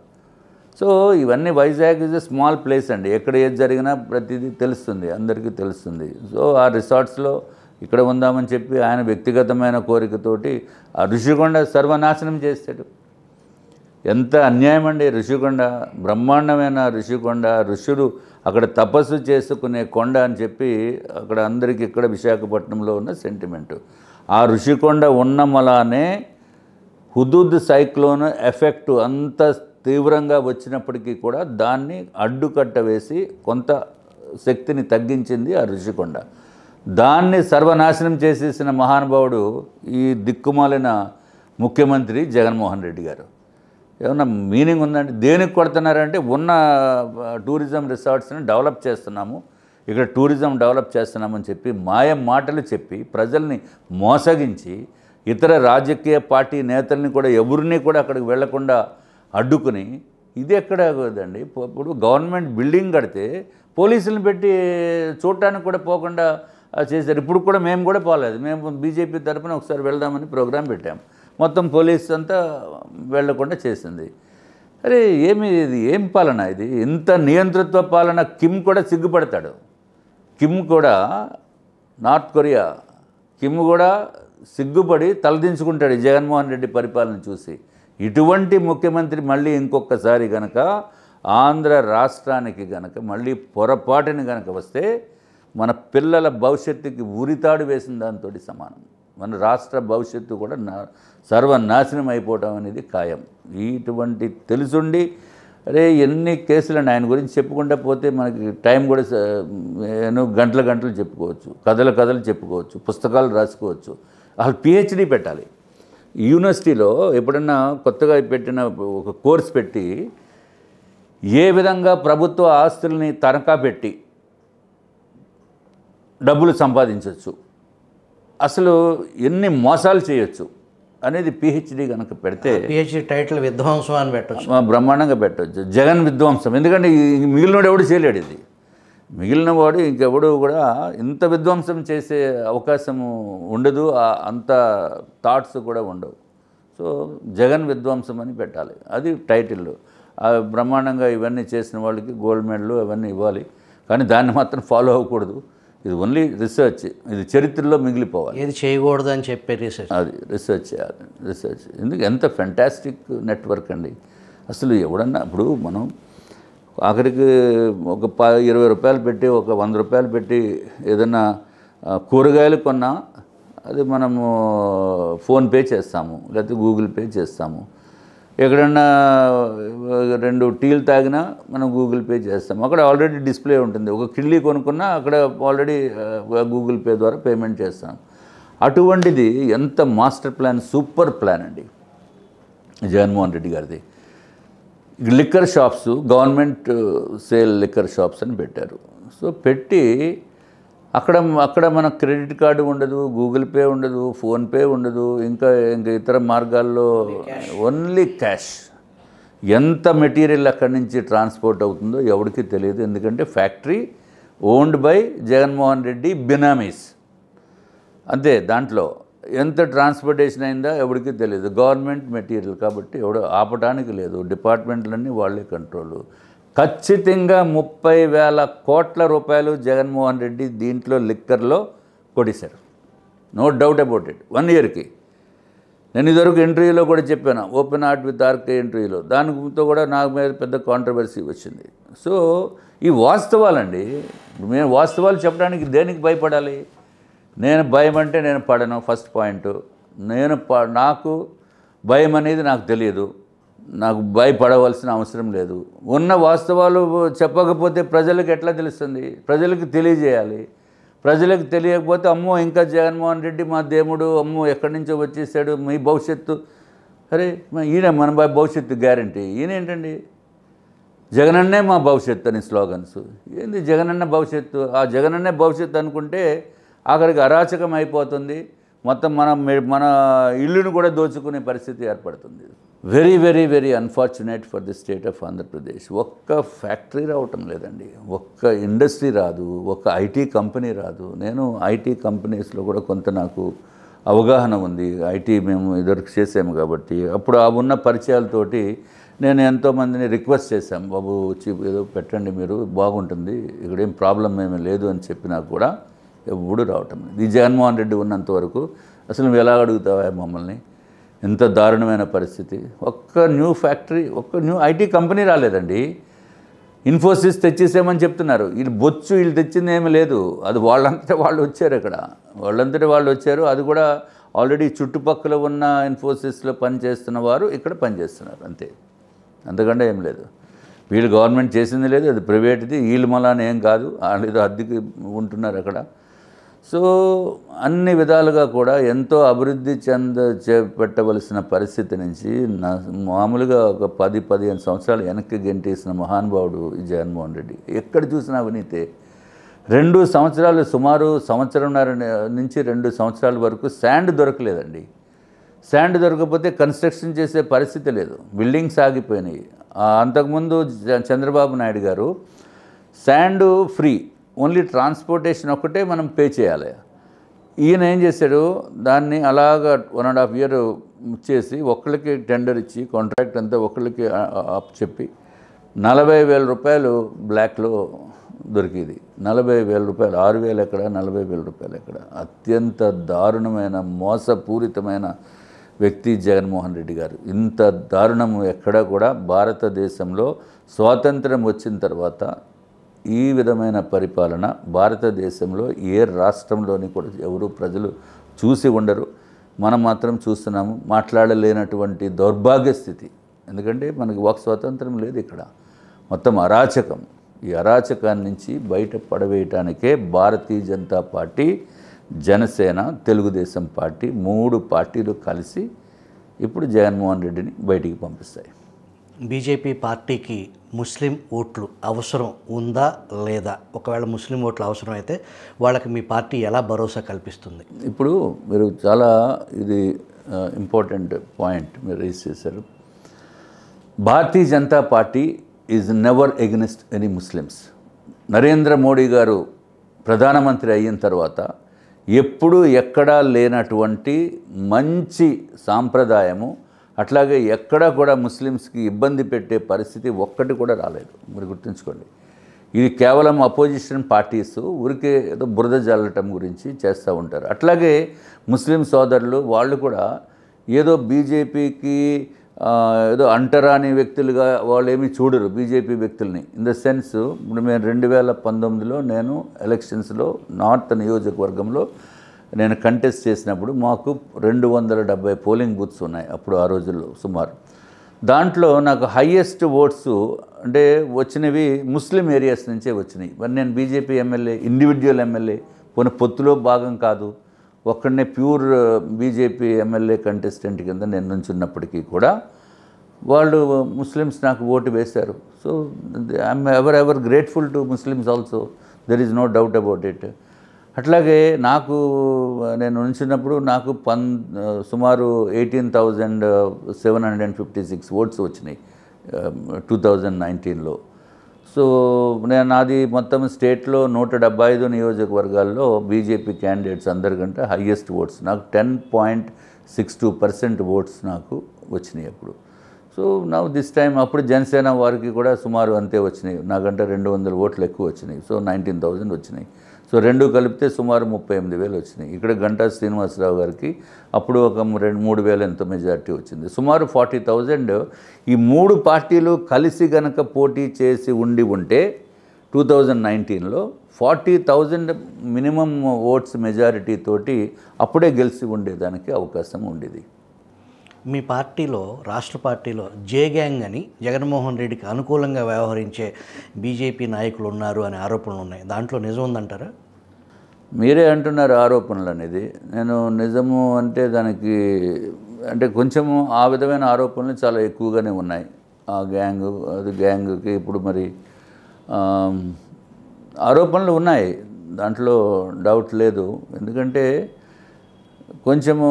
Speaker 3: సో ఇవన్నీ Vizag is a small place అండి. ఎక్కడ ఏది జరిగినా ప్రతిదీ తెలుస్తుంది, అందరికీ తెలుస్తుంది. సో ఆ రిసార్ట్స్లో ఇక్కడ ఉందామని చెప్పి ఆయన వ్యక్తిగతమైన కోరికతోటి ఆ ఋషికొండ సర్వనాశనం చేస్తాడు. ఎంత అన్యాయం అండి. ఋషికొండ బ్రహ్మాండమైన ఋషికొండ, ఋషులు అక్కడ తపస్సు చేసుకునే కొండ అని చెప్పి అక్కడ అందరికీ ఇక్కడ విశాఖపట్నంలో ఉన్న సెంటిమెంటు. ఆ ఋషికొండ ఉన్నమలానే హుదూద్ సైక్లోన్ ఎఫెక్ట్ అంత తీవ్రంగా వచ్చినప్పటికీ కూడా దాన్ని అడ్డుకట్ట వేసి కొంత శక్తిని తగ్గించింది ఆ ఋషికొండ. దాన్ని సర్వనాశనం చేసేసిన మహానుభావుడు ఈ దిక్కుమాలిన ముఖ్యమంత్రి జగన్మోహన్ రెడ్డి గారు. ఏమన్నా మీనింగ్ ఉందండి? దేనికి కొడుతున్నారంటే ఉన్న టూరిజం రిసార్ట్స్ని డెవలప్ చేస్తున్నాము, ఇక్కడ టూరిజం డెవలప్ చేస్తున్నామని చెప్పి మాటలు చెప్పి ప్రజల్ని మోసగించి ఇతర రాజకీయ పార్టీ నేతల్ని కూడా ఎవరిని కూడా అక్కడికి వెళ్లకుండా అడ్డుకుని, ఇది ఎక్కడ కదండి. ఇప్పుడు గవర్నమెంట్ బిల్డింగ్ కడితే పోలీసులను పెట్టి చూడటానికి కూడా పోకుండా చేశారు. ఇప్పుడు కూడా మేము కూడా పోలేదు. మేము బీజేపీ తరఫున ఒకసారి వెళ్దామని ప్రోగ్రాం పెట్టాము. మొత్తం పోలీసు అంతా వెళ్లకుండా చేసింది. అరే ఇది ఏం పాలన ఇది? ఇంత నియంతృత్వ పాలన. కిమ్ కూడా సిగ్గుపడతాడు. కిమ్ కూడా నార్త్ కొరియా కిమ్ కూడా సిగ్గుపడి తలదించుకుంటాడు ఈ జగన్మోహన్ రెడ్డి పరిపాలన చూసి. ఇటువంటి ముఖ్యమంత్రి మళ్ళీ ఇంకొకసారి గనక ఆంధ్ర రాష్ట్రానికి గనక మళ్ళీ పొరపాటుని గనక వస్తే మన పిల్లల భవిష్యత్తుకి ఉరితాడు వేసిన దాంతో సమానం. మన రాష్ట్ర భవిష్యత్తు కూడా సర్వనాశనం అయిపోవటం అనేది ఖాయం. ఇటువంటి తెలుసుండి అరే ఎన్ని కేసులను ఆయన గురించి చెప్పుకుంటూ పోతే మనకి టైం కూడా గంటలు చెప్పుకోవచ్చు, కథలు చెప్పుకోవచ్చు, పుస్తకాలు రాసుకోవచ్చు. అసలు పిహెచ్డి పెట్టాలి యూనివర్సిటీలో. ఎప్పుడన్నా కొత్తగా పెట్టిన ఒక కోర్స్ పెట్టి ఏ విధంగా ప్రభుత్వ ఆస్తుల్ని తనఖా పెట్టి డబ్బులు సంపాదించవచ్చు, అసలు ఎన్ని మోసాలు చేయొచ్చు అనేది పిహెచ్డి కనుక పెడితే,
Speaker 2: పిహెచ్డి టైటిల్ విధ్వంసం అని పెట్టచ్చు,
Speaker 3: బ్రహ్మాండంగా పెట్టవచ్చు. జగన్ విధ్వంసం. ఎందుకంటే మిగిలినోడు ఎవడు చేయలేడు ఇది. మిగిలిన వాడు ఇంకెవడు కూడా ఇంత విధ్వంసం చేసే అవకాశము ఉండదు, అంత థాట్స్ కూడా ఉండవు. సో జగన్ విధ్వంసం అని పెట్టాలి, అది టైటిల్. బ్రహ్మాండంగా ఇవన్నీ చేసిన వాళ్ళకి గోల్డ్ మెడల్ అవన్నీ ఇవ్వాలి, కానీ దాన్ని మాత్రం ఫాలో అవ్వకూడదు. ఇది ఓన్లీ రిసర్చ్, ఇది చరిత్రలో మిగిలిపోవాలి.
Speaker 2: ఏది చేయకూడదు అని చెప్పే రిసర్చ్,
Speaker 3: అది రిసర్చ్ చేయాలి. రిసర్చ్ ఎందుకు ఎంత ఫెంటాస్టిక్ నెట్వర్క్ అండి. అసలు ఎవడన్నా ఇప్పుడు మనం ఆఖరికి ఒక 20 రూపాయలు పెట్టి, ఒక 100 రూపాయలు పెట్టి ఏదన్నా కూరగాయలు కొన్నా అది మనము ఫోన్పే చేస్తాము, లేకపోతే గూగుల్ పే చేస్తాము. ఎక్కడన్నా 2 టీలు తాగినా మనం గూగుల్ పే చేస్తాము, అక్కడ ఆల్రెడీ డిస్ప్లే ఉంటుంది. ఒక కిళ్ళీ కొనుక్కున్నా అక్కడ ఆల్రెడీ గూగుల్ పే ద్వారా పేమెంట్ చేస్తాం. అటువంటిది ఎంత మాస్టర్ ప్లాన్, సూపర్ ప్లాన్ అండి జగన్మోహన్ రెడ్డి గారిది. Liquor shops, government sale liquor shops అని పెట్టారు. సో పెట్టి అక్కడ మన క్రెడిట్ కార్డు ఉండదు, గూగుల్ పే ఉండదు, ఫోన్పే ఉండదు, ఇంకా ఇతర మార్గాల్లో ఓన్లీ క్యాష్. ఎంత మెటీరియల్ అక్కడి నుంచి ట్రాన్స్పోర్ట్ అవుతుందో ఎవరికి తెలియదు. ఎందుకంటే factory owned by Jaganmohan Reddy benamis అంతే. దాంట్లో ఎంత ట్రాన్స్పోర్టేషన్ అయిందా ఎవరికి తెలియదు. గవర్నమెంట్ మెటీరియల్ కాబట్టి ఎవడో ఆపడానికి లేదు. డిపార్ట్మెంట్లన్నీ వాళ్ళే కంట్రోలు. ఖచ్చితంగా 30,000 కోట్ల రూపాయలు జగన్మోహన్ రెడ్డి దీంట్లో లిక్కర్లో కొట్టేశారు. No doubt about it. 1 ఇయర్కి. నేను ఇదివరకు ఇంటర్వ్యూలో కూడా చెప్పాను, ఓపెన్ హార్ట్ విత్ ఆర్కే ఇంటర్వ్యూలో. దానితో కూడా నాకు మీద పెద్ద కాంట్రవర్సీ వచ్చింది. సో ఈ వాస్తవాలండి. మేము వాస్తవాలు చెప్పడానికి దేనికి భయపడాలి? నేను భయం అంటే నేను పడను. ఫస్ట్ పాయింట్, నాకు భయం అనేది నాకు తెలియదు, నాకు భయపడవలసిన అవసరం లేదు. ఉన్న వాస్తవాలు చెప్పకపోతే ప్రజలకు ఎట్లా తెలుస్తుంది? ప్రజలకు తెలియజేయాలి. ప్రజలకు తెలియకపోతే అమ్మో ఇంకా జగన్మోహన్ రెడ్డి మా దేవుడు, అమ్మో ఎక్కడి నుంచో వచ్చేసాడు, మీ భవిష్యత్తు, అరే ఈయన మన భవిష్యత్తు గ్యారంటీ. ఈయన ఏంటండి జగనన్నే మా భవిష్యత్తు అని స్లోగన్స్. ఏంది జగనన్న భవిష్యత్తు? ఆ జగనన్నే భవిష్యత్తు అనుకుంటే ఆఖరికి అరాచకం అయిపోతుంది. మొత్తం మన ఇల్లును కూడా దోచుకునే పరిస్థితి ఏర్పడుతుంది. Very very very unfortunate for the state of Andhra Pradesh. ఒక్క ఫ్యాక్టరీ రావటం లేదండి, ఒక్క ఇండస్ట్రీ రాదు, ఒక్క ఐటీ కంపెనీ రాదు. నేను ఐటీ కంపెనీస్లో కూడా కొంత నాకు అవగాహన ఉంది. ఐటీ మేము ఇదివరకు చేసాము కాబట్టి అప్పుడు ఆ ఉన్న పరిచయాలతోటి నేను ఎంతోమందిని రిక్వెస్ట్ చేశాను, బాబు వచ్చి ఏదో పెట్టండి మీరు, బాగుంటుంది, ఇక్కడేం ప్రాబ్లం ఏమీ లేదు అని చెప్పినా కూడా ఎప్పుడు రావటం లేదు. ఈ జగన్మోహన్ రెడ్డి ఉన్నంత వరకు అసలు నువ్వు ఎలా అడుగుతావా మమ్మల్ని? ఎంత దారుణమైన పరిస్థితి. ఒక్క న్యూ ఫ్యాక్టరీ, ఒక్క న్యూ ఐటీ కంపెనీ రాలేదండి. ఇన్ఫోసిస్ తెచ్చేసామని చెప్తున్నారు. వీళ్ళు బొచ్చు, వీళ్ళు తెచ్చింది ఏమీ లేదు. అది వాళ్ళంతటా వాళ్ళు వచ్చారు. ఇక్కడ వాళ్ళంతటా వాళ్ళు వచ్చారు. అది కూడా ఆల్రెడీ చుట్టుపక్కల ఉన్న ఇన్ఫోసిస్లో పనిచేస్తున్న వారు ఇక్కడ పనిచేస్తున్నారు అంతే, అంతకంటే ఏం లేదు. వీళ్ళు గవర్నమెంట్ చేసింది లేదు, అది ప్రైవేట్ది. వీళ్ళు మళ్ళా ఏం కాదు, వాళ్ళు ఏదో అద్దెకి ఉంటున్నారు అక్కడ. సో అన్ని విధాలుగా కూడా ఎంతో అభివృద్ధి చేపట్టవలసిన పరిస్థితి నుంచి మామూలుగా ఒక 10-15 సంవత్సరాలు వెనక్కి గెంటేసిన మహానుభావుడు ఈ జగన్మోహన్ రెడ్డి. ఎక్కడ చూసినా అవినీతే. 2 సంవత్సరాలు, సుమారు సంవత్సరంన్నర నుంచి 2 సంవత్సరాల వరకు శాండ్ దొరకలేదండి. శాండ్ దొరకకపోతే కన్స్ట్రక్షన్ చేసే పరిస్థితి లేదు, బిల్డింగ్స్ ఆగిపోయినాయి. అంతకుముందు చంద్రబాబు నాయుడు గారు శాండ్ ఫ్రీ, ఓన్లీ ట్రాన్స్పోర్టేషన్ ఒక్కటే మనం పే చేయాలి. ఈయన ఏం చేశాడు, దాన్ని అలాగా 1.5 year చేసి ఒకళ్ళకి టెండర్ ఇచ్చి కాంట్రాక్ట్ అంతా ఒకళ్ళకి అప్ చెప్పి 40,000 రూపాయలు బ్లాక్లో దొరికింది. 40,000 రూపాయలు, 6,000 ఎక్కడ, 40,000 రూపాయలు ఎక్కడ. అత్యంత దారుణమైన మోసపూరితమైన వ్యక్తి జగన్మోహన్ రెడ్డి గారు. ఇంత దారుణము ఎక్కడా కూడా భారతదేశంలో స్వాతంత్రం వచ్చిన తర్వాత ఈ విధమైన పరిపాలన భారతదేశంలో ఏ రాష్ట్రంలోని కూడా ఎవరు ప్రజలు చూసి ఉండరు. మనం మాత్రం చూస్తున్నాము. మాట్లాడలేనటువంటి దౌర్భాగ్య స్థితి. ఎందుకంటే మనకి వాక్ స్వాతంత్రం లేదు ఇక్కడ. మొత్తం అరాచకం. ఈ అరాచకాన్ని నుంచి బయట పడవేయటానికే భారతీయ జనతా పార్టీ, జనసేన, తెలుగుదేశం పార్టీ 3 పార్టీలు కలిసి ఇప్పుడు జగన్మోహన్ రెడ్డిని బయటికి పంపిస్తాయి.
Speaker 2: బీజేపీ పార్టీకి ముస్లిం ఓట్లు అవసరం ఉందా లేదా? ఒకవేళ ముస్లిం ఓట్లు అవసరం అయితే వాళ్ళకి మీ పార్టీ ఎలా భరోసా కల్పిస్తుంది?
Speaker 3: ఇప్పుడు మీరు చాలా ఇది ఇంపార్టెంట్ పాయింట్ మీరు రేస్ చేశారు. Bharatiya Janata party is never against any Muslims. Narendra Modi గారు ప్రధానమంత్రి అయిన తర్వాత ఎప్పుడూ ఎక్కడా లేనటువంటి మంచి సాంప్రదాయము, అట్లాగే ఎక్కడా కూడా ముస్లిమ్స్కి ఇబ్బంది పెట్టే పరిస్థితి ఒక్కటి కూడా రాలేదు. మీరు గుర్తుంచుకోండి. ఇది కేవలం అపోజిషన్ పార్టీస్ ఊరికే ఏదో బురద జల్లటం గురించి చేస్తూ ఉంటారు. అట్లాగే ముస్లిం సోదరులు వాళ్ళు కూడా ఏదో బీజేపీకి ఏదో అంటరాని వ్యక్తులుగా వాళ్ళు ఏమీ చూడరు బీజేపీ వ్యక్తుల్ని. ఇన్ ద సెన్స్, ఇప్పుడు మేము 2019లో నేను ఎలక్షన్స్లో నార్త్ నియోజకవర్గంలో నేను కంటెస్ట్ చేసినప్పుడు మాకు 270 పోలింగ్ బూత్స్ ఉన్నాయి అప్పుడు ఆ రోజుల్లో సుమారు. దాంట్లో నాకు హయ్యెస్ట్ ఓట్స్ అంటే వచ్చినవి ముస్లిం ఏరియాస్ నుంచే వచ్చినాయి. మరి నేను బీజేపీ ఎమ్మెల్యే, ఇండివిజువల్ ఎమ్మెల్యే, పోనీ పొత్తులో భాగం కాదు, ఒక్కడనే ప్యూర్ బీజేపీ ఎమ్మెల్యే కంటెస్టెంట్ కింద నేను నుంచున్నప్పటికీ కూడా వాళ్ళు ముస్లిమ్స్ నాకు ఓటు వేశారు. So I'm ever grateful to Muslims also, there is no doubt about it. అట్లాగే నాకు నేను నుంచినప్పుడు నాకు సుమారు 18,756 ఓట్స్ వచ్చినాయి 2019లో. సో నేను అది మొత్తం స్టేట్లో 175 నియోజకవర్గాల్లో బీజేపీ క్యాండిడేట్స్ అందరికంటే హయ్యెస్ట్ ఓట్స్, నాకు 10.62% ఓట్స్ నాకు వచ్చినాయి అప్పుడు. సో నా దిస్ టైం అప్పుడు జనసేన వారికి కూడా సుమారు అంతే వచ్చినాయి, నాకంటే 200 ఓట్లు ఎక్కువ వచ్చినాయి. సో 19,000 వచ్చినాయి. సో 2 కలిపితే సుమారు 38,000 వచ్చినాయి. ఇక్కడ గంటా శ్రీనివాసరావు గారికి అప్పుడు ఒక 3,000 ఎంతో మెజారిటీ వచ్చింది. సుమారు 40,000 ఈ 3 పార్టీలు కలిసి గనక పోటీ చేసి ఉంటే 2019లో 40,000 మినిమం ఓట్స్ మెజారిటీ తోటి అప్పుడే గెలిచి ఉండేదానికి అవకాశం ఉండేది.
Speaker 2: మీ పార్టీలో, రాష్ట్ర పార్టీలో జే గ్యాంగ్ అని జగన్మోహన్ రెడ్డికి అనుకూలంగా వ్యవహరించే బీజేపీ నాయకులు ఉన్నారు అనే ఆరోపణలు ఉన్నాయి. దాంట్లో నిజం ఉందంటారా?
Speaker 3: మీరే అంటున్నారు ఆరోపణలు అనేది. నేను నిజము అంటే దానికి అంటే కొంచెము ఆ విధమైన ఆరోపణలు చాలా ఎక్కువగానే ఉన్నాయి. ఆ గ్యాంగ్, అది గ్యాంగ్కి ఇప్పుడు మరి ఆరోపణలు ఉన్నాయి, దాంట్లో డౌట్ లేదు. ఎందుకంటే కొంచెము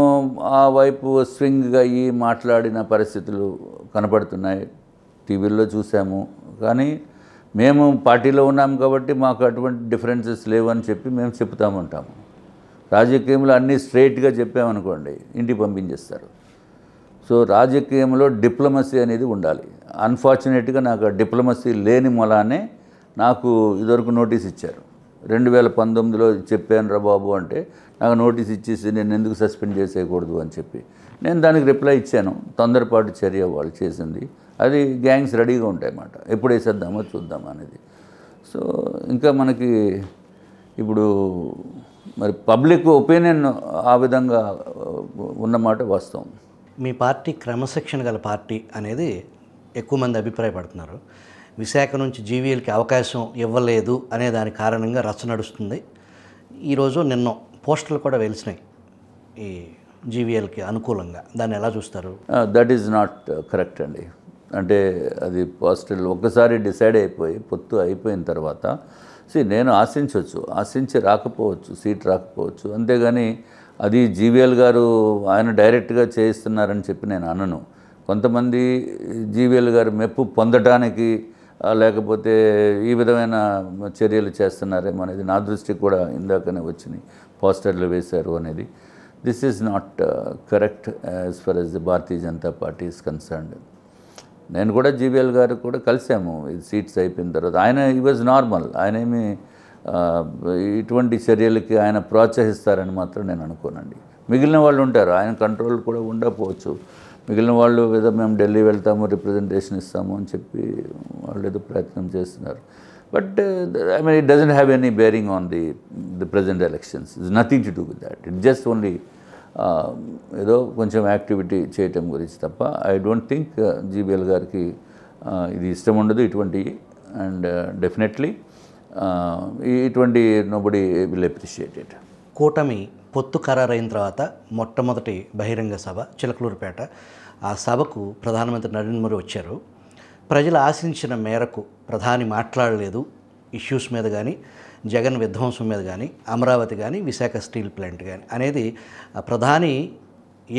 Speaker 3: ఆ వైపు స్వింగ్గా అయ్యి మాట్లాడిన పరిస్థితులు కనపడుతున్నాయి, టీవీల్లో చూసాము. కానీ మేము పార్టీలో ఉన్నాం కాబట్టి మాకు అటువంటి డిఫరెన్సెస్ లేవని చెప్పి మేము చెప్తామంటాము. రాజకీయంలో అన్నీ స్ట్రైట్గా చెప్పామనుకోండి ఇంటికి పంపించేస్తారు. సో రాజకీయంలో డిప్లొమసీ అనేది ఉండాలి. అన్ఫార్చునేట్గా నాకు ఆ డిప్లొమసీ లేని మూలానే నాకు ఇదివరకు నోటీస్ ఇచ్చారు. 2019లో చెప్పాను రా బాబు అంటే నాకు నోటీస్ ఇచ్చేసి నేను ఎందుకు సస్పెండ్ చేసేయకూడదు అని చెప్పి నేను దానికి రిప్లై ఇచ్చాను. తొందరపాటు చర్య వాళ్ళు చేసింది. అది గ్యాంగ్స్ రెడీగా ఉంటాయన్నమాట, ఎప్పుడు వేసేద్దామో చూద్దామా అనేది. సో ఇంకా మనకి ఇప్పుడు మరి పబ్లిక్ ఒపీనియన్ ఆ విధంగా ఉన్నమాట వాస్తవం.
Speaker 2: మీ పార్టీ క్రమశిక్షణ గల పార్టీ అనేది ఎక్కువ మంది అభిప్రాయపడుతున్నారు. విశాఖ నుంచి జీవీఎల్కి అవకాశం ఇవ్వలేదు అనే దాని కారణంగా రచ్చ నడుస్తుంది. ఈరోజు నిన్న పోస్టర్లు కూడా వెలిసినాయి ఈ జీవీఎల్కి అనుకూలంగా, దాన్ని ఎలా చూస్తారు?
Speaker 3: దట్ ఈజ్ నాట్ కరెక్ట్ అండి. అంటే అది పాజిటివ్ ఒక్కసారి డిసైడ్ అయిపోయి పొత్తు అయిపోయిన తర్వాత నేను ఆశించి రాకపోవచ్చు, సీట్ రాకపోవచ్చు, అంతేగాని అది జీవీఎల్ గారు ఆయన డైరెక్ట్గా చేయిస్తున్నారని చెప్పి నేను అనను. కొంతమంది జీవీఎల్ గారు మెప్పు పొందటానికి లేకపోతే ఈ విధమైన చర్యలు చేస్తున్నారేమో అనేది నా దృష్టికి కూడా ఇందాకనే వచ్చినాయి, పోస్టర్లు వేశారు అనేది. This is not correct as for as the Bharatiya Janata party is concerned. నేను కూడా జీవీఎల్ గారు కూడా కలిసాము ఈ సీట్స్ అయిపోయిన తర్వాత. ఆయన ఈ వాజ్ నార్మల్, ఆయన ఏమి ఇటువంటి చర్యలకి ఆయన ప్రోత్సహిస్తారని మాత్రం నేను అనుకోనండి. మిగిలిన వాళ్ళు ఉంటారు, ఆయన కంట్రోల్ కూడా ఉండకపోవచ్చు. మిగిలిన వాళ్ళు ఏదో మేము ఢిల్లీ వెళ్తాము, రిప్రజెంటేషన్ ఇస్తాము అని చెప్పి వాళ్ళు ఏదో ప్రయత్నం చేస్తున్నారు. But I mean it doesn't have any bearing on the present elections. It's nothing to do with that. It just only ఏదో కొంచెం యాక్టివిటీ చేయటం గురించి తప్ప ఐ డోంట్ థింక్ జీవీఎల్ గారికి ఇది ఇష్టం ఉండదు ఇటువంటివి. అండ్ డెఫినెట్లీ ఇటువంటి నోబడి విల్ అప్రిషియేట్ ఇట్.
Speaker 2: కూటమి పొత్తు ఖరారైన తర్వాత మొట్టమొదటి బహిరంగ సభ చిలకలూరుపేట. ఆ సభకు ప్రధానమంత్రి నరేంద్ర మోదీ వచ్చారు. ప్రజలు ఆశించిన మేరకు ప్రధాని మాట్లాడలేదు ఇష్యూస్ మీద కానీ, జగన్ విధ్వంసం మీద కానీ, అమరావతి కానీ, విశాఖ స్టీల్ ప్లాంట్ కానీ అనేది. ప్రధాని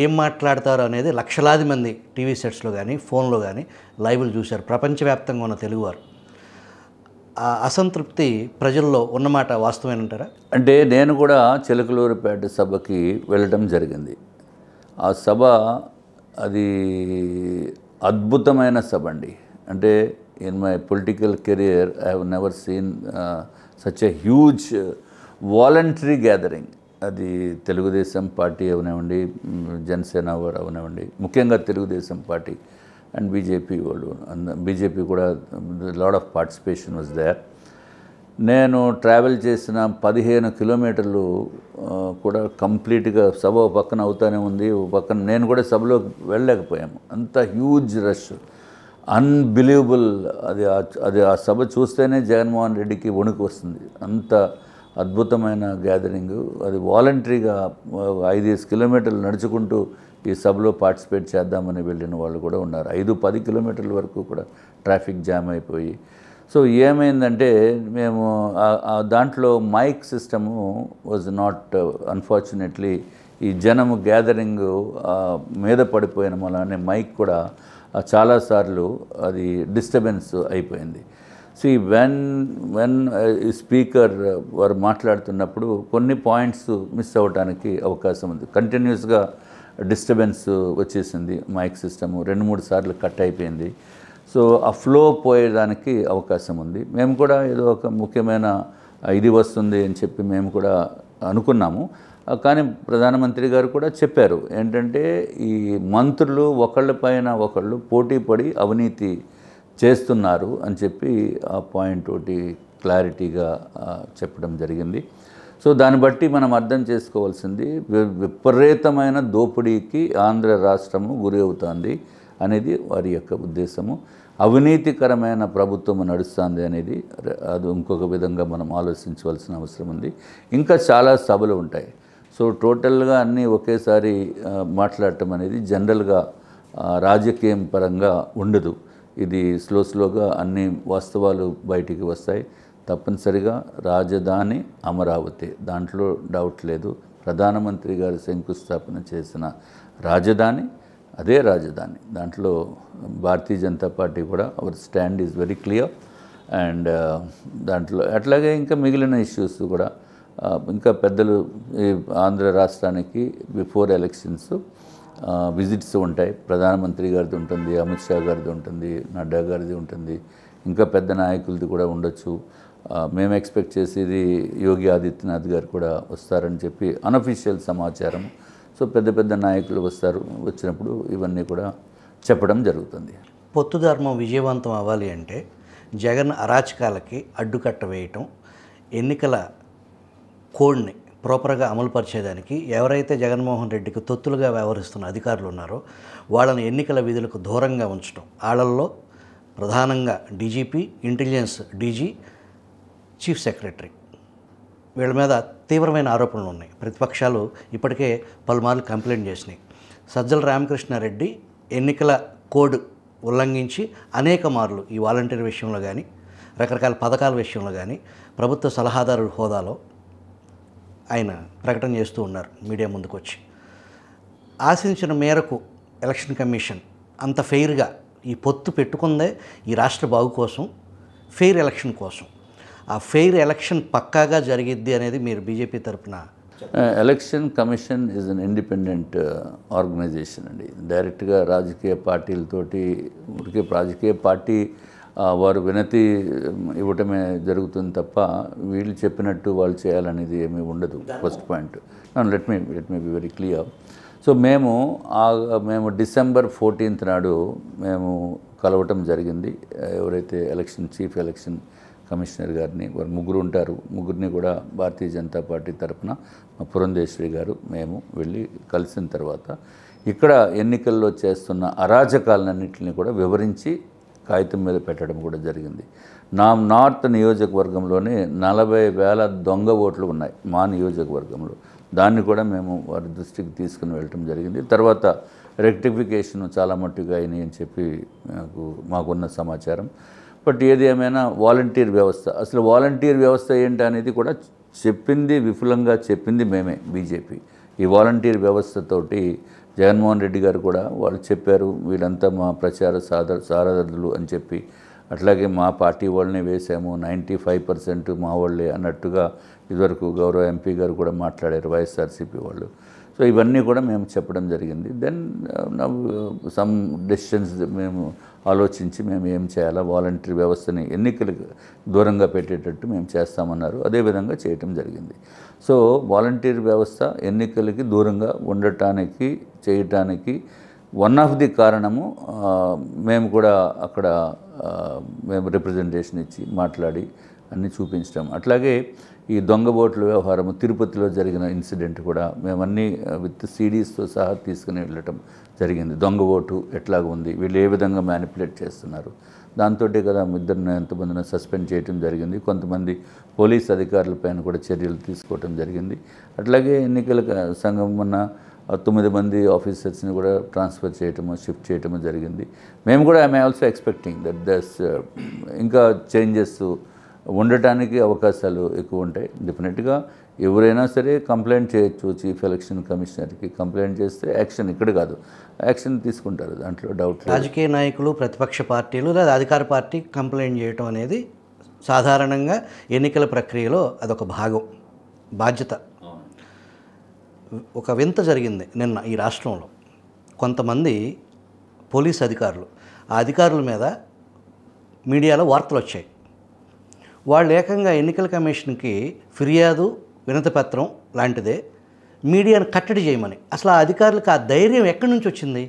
Speaker 2: ఏం మాట్లాడతారు అనేది లక్షలాది మంది టీవీ సెట్స్లో కానీ, ఫోన్లో కానీ లైవ్లు చూశారు ప్రపంచవ్యాప్తంగా ఉన్న తెలుగువారు. ఆ అసంతృప్తి ప్రజల్లో ఉన్నమాట వాస్తవేనంటారా?
Speaker 3: అంటే నేను కూడా చిలకలూరుపేట సభకి వెళ్ళడం జరిగింది. ఆ సభ అది అద్భుతమైన సభ అండి. అంటే in my political career I have never seen such a huge voluntary gathering. అది తెలుగుదేశం పార్టీ అవనివ్వండి, జనసేన వారు అవనివ్వండి, ముఖ్యంగా తెలుగుదేశం పార్టీ అండ్ బీజేపీ వాళ్ళు, బీజేపీ కూడా lot of participation was there. నేను ట్రావెల్ చేసిన 15 కిలోమీటర్లు కూడా కంప్లీట్గా సభ ఒక పక్కన అవుతానే ఉంది, ఒక పక్కన నేను కూడా సభలో వెళ్ళలేకపోయాము. అంత హ్యూజ్ రష్, అన్బిలీవబుల్. అది ఆ సభ చూస్తేనే జగన్మోహన్ రెడ్డికి వణుకు వస్తుంది. అంత అద్భుతమైన గ్యాదరింగ్. అది వాలంటరీగా 5 కిలోమీటర్లు నడుచుకుంటూ ఈ సభలో పార్టిసిపేట్ చేద్దామని వెళ్ళిన వాళ్ళు కూడా ఉన్నారు. 5-10 కిలోమీటర్ల వరకు కూడా ట్రాఫిక్ జామ్ అయిపోయి. సో ఏమైందంటే మేము దాంట్లో mic system was not unfortunately ఈ జనము గ్యాదరింగ్ మీద పడిపోయిన వలన మైక్ కూడా చాలాసార్లు అది డిస్టర్బెన్స్ అయిపోయింది. సి వెన్ స్పీకర్ వారు మాట్లాడుతున్నప్పుడు కొన్ని పాయింట్స్ మిస్ అవ్వడానికి అవకాశం ఉంది. కంటిన్యూస్గా డిస్టర్బెన్స్ వచ్చేసింది. మైక్ సిస్టము 2-3 సార్లు కట్ అయిపోయింది. సో ఆ ఫ్లో పోయేదానికి అవకాశం ఉంది. మేము కూడా ఏదో ఒక ముఖ్యమైన ఇది వస్తుంది అని చెప్పి మేము కూడా అనుకున్నాము. కానీ ప్రధానమంత్రి గారు కూడా చెప్పారు ఏంటంటే ఈ మంత్రులు ఒకళ్ళపైన ఒకళ్ళు పోటీ పడి అవినీతి చేస్తున్నారు అని చెప్పి ఆ పాయింట్ ఒకటి క్లారిటీగా చెప్పడం జరిగింది. సో దాన్ని బట్టి మనం అర్థం చేసుకోవాల్సింది విపరీతమైన దోపిడీకి ఆంధ్ర రాష్ట్రము గురి అవుతుంది అనేది వారి యొక్క ఉద్దేశము. అవినీతికరమైన ప్రభుత్వం నడుస్తుంది అనేది అది ఇంకొక విధంగా మనం ఆలోచించవలసిన అవసరం ఉంది. ఇంకా చాలా సభలు ఉంటాయి. సో టోటల్గా అన్నీ ఒకేసారి మాట్లాడటం అనేది జనరల్గా రాజకీయం పరంగా ఉండదు. ఇది స్లోగా అన్ని వాస్తవాలు బయటికి వస్తాయి. తప్పనిసరిగా రాజధాని అమరావతి, దాంట్లో డౌట్ లేదు. ప్రధానమంత్రి గారు శంకుస్థాపన చేసిన రాజధాని అదే రాజధాని. దాంట్లో భారతీయ జనతా పార్టీ కూడా our stand is very clear. And దాంట్లో అట్లాగే ఇంకా మిగిలిన ఇష్యూస్ కూడా ఇంకా పెద్దలు ఈ ఆంధ్ర రాష్ట్రానికి బిఫోర్ ఎలక్షన్స్ విజిట్స్ ఉంటాయి. ప్రధానమంత్రి గారిది ఉంటుంది, అమిత్ షా గారిది ఉంటుంది, నడ్డా గారిది ఉంటుంది, ఇంకా పెద్ద నాయకులది కూడా ఉండొచ్చు. మేము ఎక్స్పెక్ట్ చేసేది యోగి ఆదిత్యనాథ్ గారు కూడా వస్తారని చెప్పి అనఫీషియల్ సమాచారం. సో పెద్ద నాయకులు వస్తారు. వచ్చినప్పుడు ఇవన్నీ కూడా చెప్పడం జరుగుతుంది.
Speaker 2: పొత్తు ధర్మం విజయవంతం అవ్వాలి అంటే జగన్ అరాచకాలకి అడ్డుకట్ట వేయటం, ఎన్నికల కోడ్ని ప్రాపర్గా అమలుపరిచేదానికి ఎవరైతే జగన్మోహన్ రెడ్డికి తొత్తులుగా వ్యవహరిస్తున్న అధికారులు ఉన్నారో వాళ్ళని ఎన్నికల విధులకు దూరంగా ఉంచడం, వాళ్ళల్లో ప్రధానంగా DGP, intelligence DG, chief secretary వీళ్ళ మీద తీవ్రమైన ఆరోపణలు ఉన్నాయి. ప్రతిపక్షాలు ఇప్పటికే పలుమార్లు కంప్లైంట్ చేసినాయి. సజ్జల రామకృష్ణారెడ్డి ఎన్నికల కోడ్ ఉల్లంఘించి అనేక మార్లు ఈ వాలంటీర్ విషయంలో కానీ రకరకాల పథకాల విషయంలో కానీ ప్రభుత్వ సలహాదారు హోదాలో ఆయన ప్రకటన చేస్తూ ఉన్నారు మీడియా ముందుకు వచ్చి. ఆశించిన మేరకు ఎలక్షన్ కమిషన్ అంత ఫెయిర్గా ఈ పొత్తు పెట్టుకుందే ఈ రాష్ట్ర బాగు కోసం, ఫెయిర్ ఎలక్షన్ కోసం. ఆ ఫెయిర్ ఎలక్షన్ పక్కాగా జరిగిద్ది అనేది మీరు బీజేపీ తరఫున?
Speaker 3: Election commission is an independent organisation అండి. డైరెక్ట్గా రాజకీయ పార్టీలతోటి ఉడికే రాజకీయ పార్టీ వారు వినతి ఇవ్వటమే జరుగుతుంది తప్ప వీళ్ళు చెప్పినట్టు వాళ్ళు చేయాలనేది ఏమీ ఉండదు. First point. Let me be very clear. So మేము డిసెంబర్ 14th నాడు మేము కలవటం జరిగింది. ఎవరైతే చీఫ్ ఎలక్షన్ కమిషనర్ గారిని, వారు ముగ్గురు ఉంటారు, ముగ్గురిని కూడా భారతీయ జనతా పార్టీ తరఫున పురంధేశ్వరి గారు మేము వెళ్ళి కలిసిన తర్వాత ఇక్కడ ఎన్నికల్లో చేస్తున్న అరాజకాలన్నింటినీ కూడా వివరించి కాగితం మీద పెట్టడం కూడా జరిగింది. నార్త్ నియోజకవర్గంలోనే 40,000 దొంగ ఓట్లు ఉన్నాయి మా నియోజకవర్గంలో. దాన్ని కూడా మేము వారి దృష్టికి తీసుకుని వెళ్ళటం జరిగింది. తర్వాత రెక్టిఫికేషన్ చాలా మట్టుగా అయినాయి అని చెప్పి మాకున్న సమాచారం. బట్ ఏది ఏమైనా వాలంటీర్ వ్యవస్థ, అసలు వాలంటీర్ వ్యవస్థ ఏంటి అనేది కూడా విఫలంగా చెప్పింది మేమే, బీజేపీ. ఈ వాలంటీర్ వ్యవస్థతోటి జగన్మోహన్ రెడ్డి గారు కూడా వాళ్ళు చెప్పారు వీళ్ళంతా మా ప్రచార సారథులు అని చెప్పి. అట్లాగే మా పార్టీ వాళ్ళనే వేసాము, 95% మా వాళ్ళే అన్నట్టుగా ఇదివరకు గౌరవ ఎంపీ గారు కూడా మాట్లాడారు, వైఎస్ఆర్సీపీ వాళ్ళు. సో ఇవన్నీ కూడా మేము చెప్పడం జరిగింది. దెన్ సమ్ డెసిషన్స్ మేము ఆలోచించి మేము ఏం చేయాలా, వాలంటీర్ వ్యవస్థని ఎన్నికలకు దూరంగా పెట్టేటట్టు మేము చేస్తామన్నారు. అదేవిధంగా చేయటం జరిగింది. సో వాలంటీర్ వ్యవస్థ ఎన్నికలకి దూరంగా చేయటానికి వన్ ఆఫ్ ది కారణము మేము కూడా అక్కడ మేము రిప్రజెంటేషన్ ఇచ్చి మాట్లాడి అన్నీ చూపించడం. అట్లాగే ఈ దొంగ ఓట్ల వ్యవహారము తిరుపతిలో జరిగిన ఇన్సిడెంట్ కూడా మేమన్నీ విత్ CDsతో సహా తీసుకుని వెళ్ళటం జరిగింది. దొంగ ఓటు ఎట్లాగ ఉంది, వీళ్ళు ఏ విధంగా మ్యానిపులేట్ చేస్తున్నారు, దాంతో కదా ఇద్దరిని ఎంతమందిని సస్పెండ్ చేయడం జరిగింది. కొంతమంది పోలీస్ అధికారులపైన కూడా చర్యలు తీసుకోవటం జరిగింది. అట్లాగే ఎన్నికల సంఘం మొన్న 9 మంది ఆఫీసర్స్ని కూడా ట్రాన్స్ఫర్ చేయటము, షిఫ్ట్ చేయటము జరిగింది. మేము కూడా ఐఎమ్ ఆల్సో ఎక్స్పెక్టింగ్ దట్ ఇంకా చేంజెస్ ఉండటానికి అవకాశాలు ఎక్కువ ఉంటాయి. డెఫినెట్గా ఎవరైనా సరే కంప్లైంట్ చేయొచ్చు చీఫ్ ఎలక్షన్ కమిషనర్కి. కంప్లైంట్ చేస్తే యాక్షన్ ఇక్కడ కాదు, యాక్షన్ తీసుకుంటారు, దాంట్లో డౌట్ లేదు.
Speaker 2: రాజకీయ నాయకులు, ప్రతిపక్ష పార్టీలు లేదా అధికార పార్టీ కంప్లైంట్ చేయటం అనేది సాధారణంగా ఎన్నికల ప్రక్రియలో అదొక భాగం, బాధ్యత. ఒక వింత జరిగింది నిన్న ఈ రాష్ట్రంలో. కొంతమంది పోలీస్ అధికారులు, ఆ అధికారుల మీద మీడియాలో వార్తలు వచ్చాయి. వాళ్ళు ఏకంగా ఎన్నికల కమిషన్కి ఫిర్యాదు, వినతిపత్రం లాంటిదే మీడియాను కట్టడి చేయమని. అసలు ఆ అధికారులకు ఆ ధైర్యం ఎక్కడి నుంచి వచ్చింది,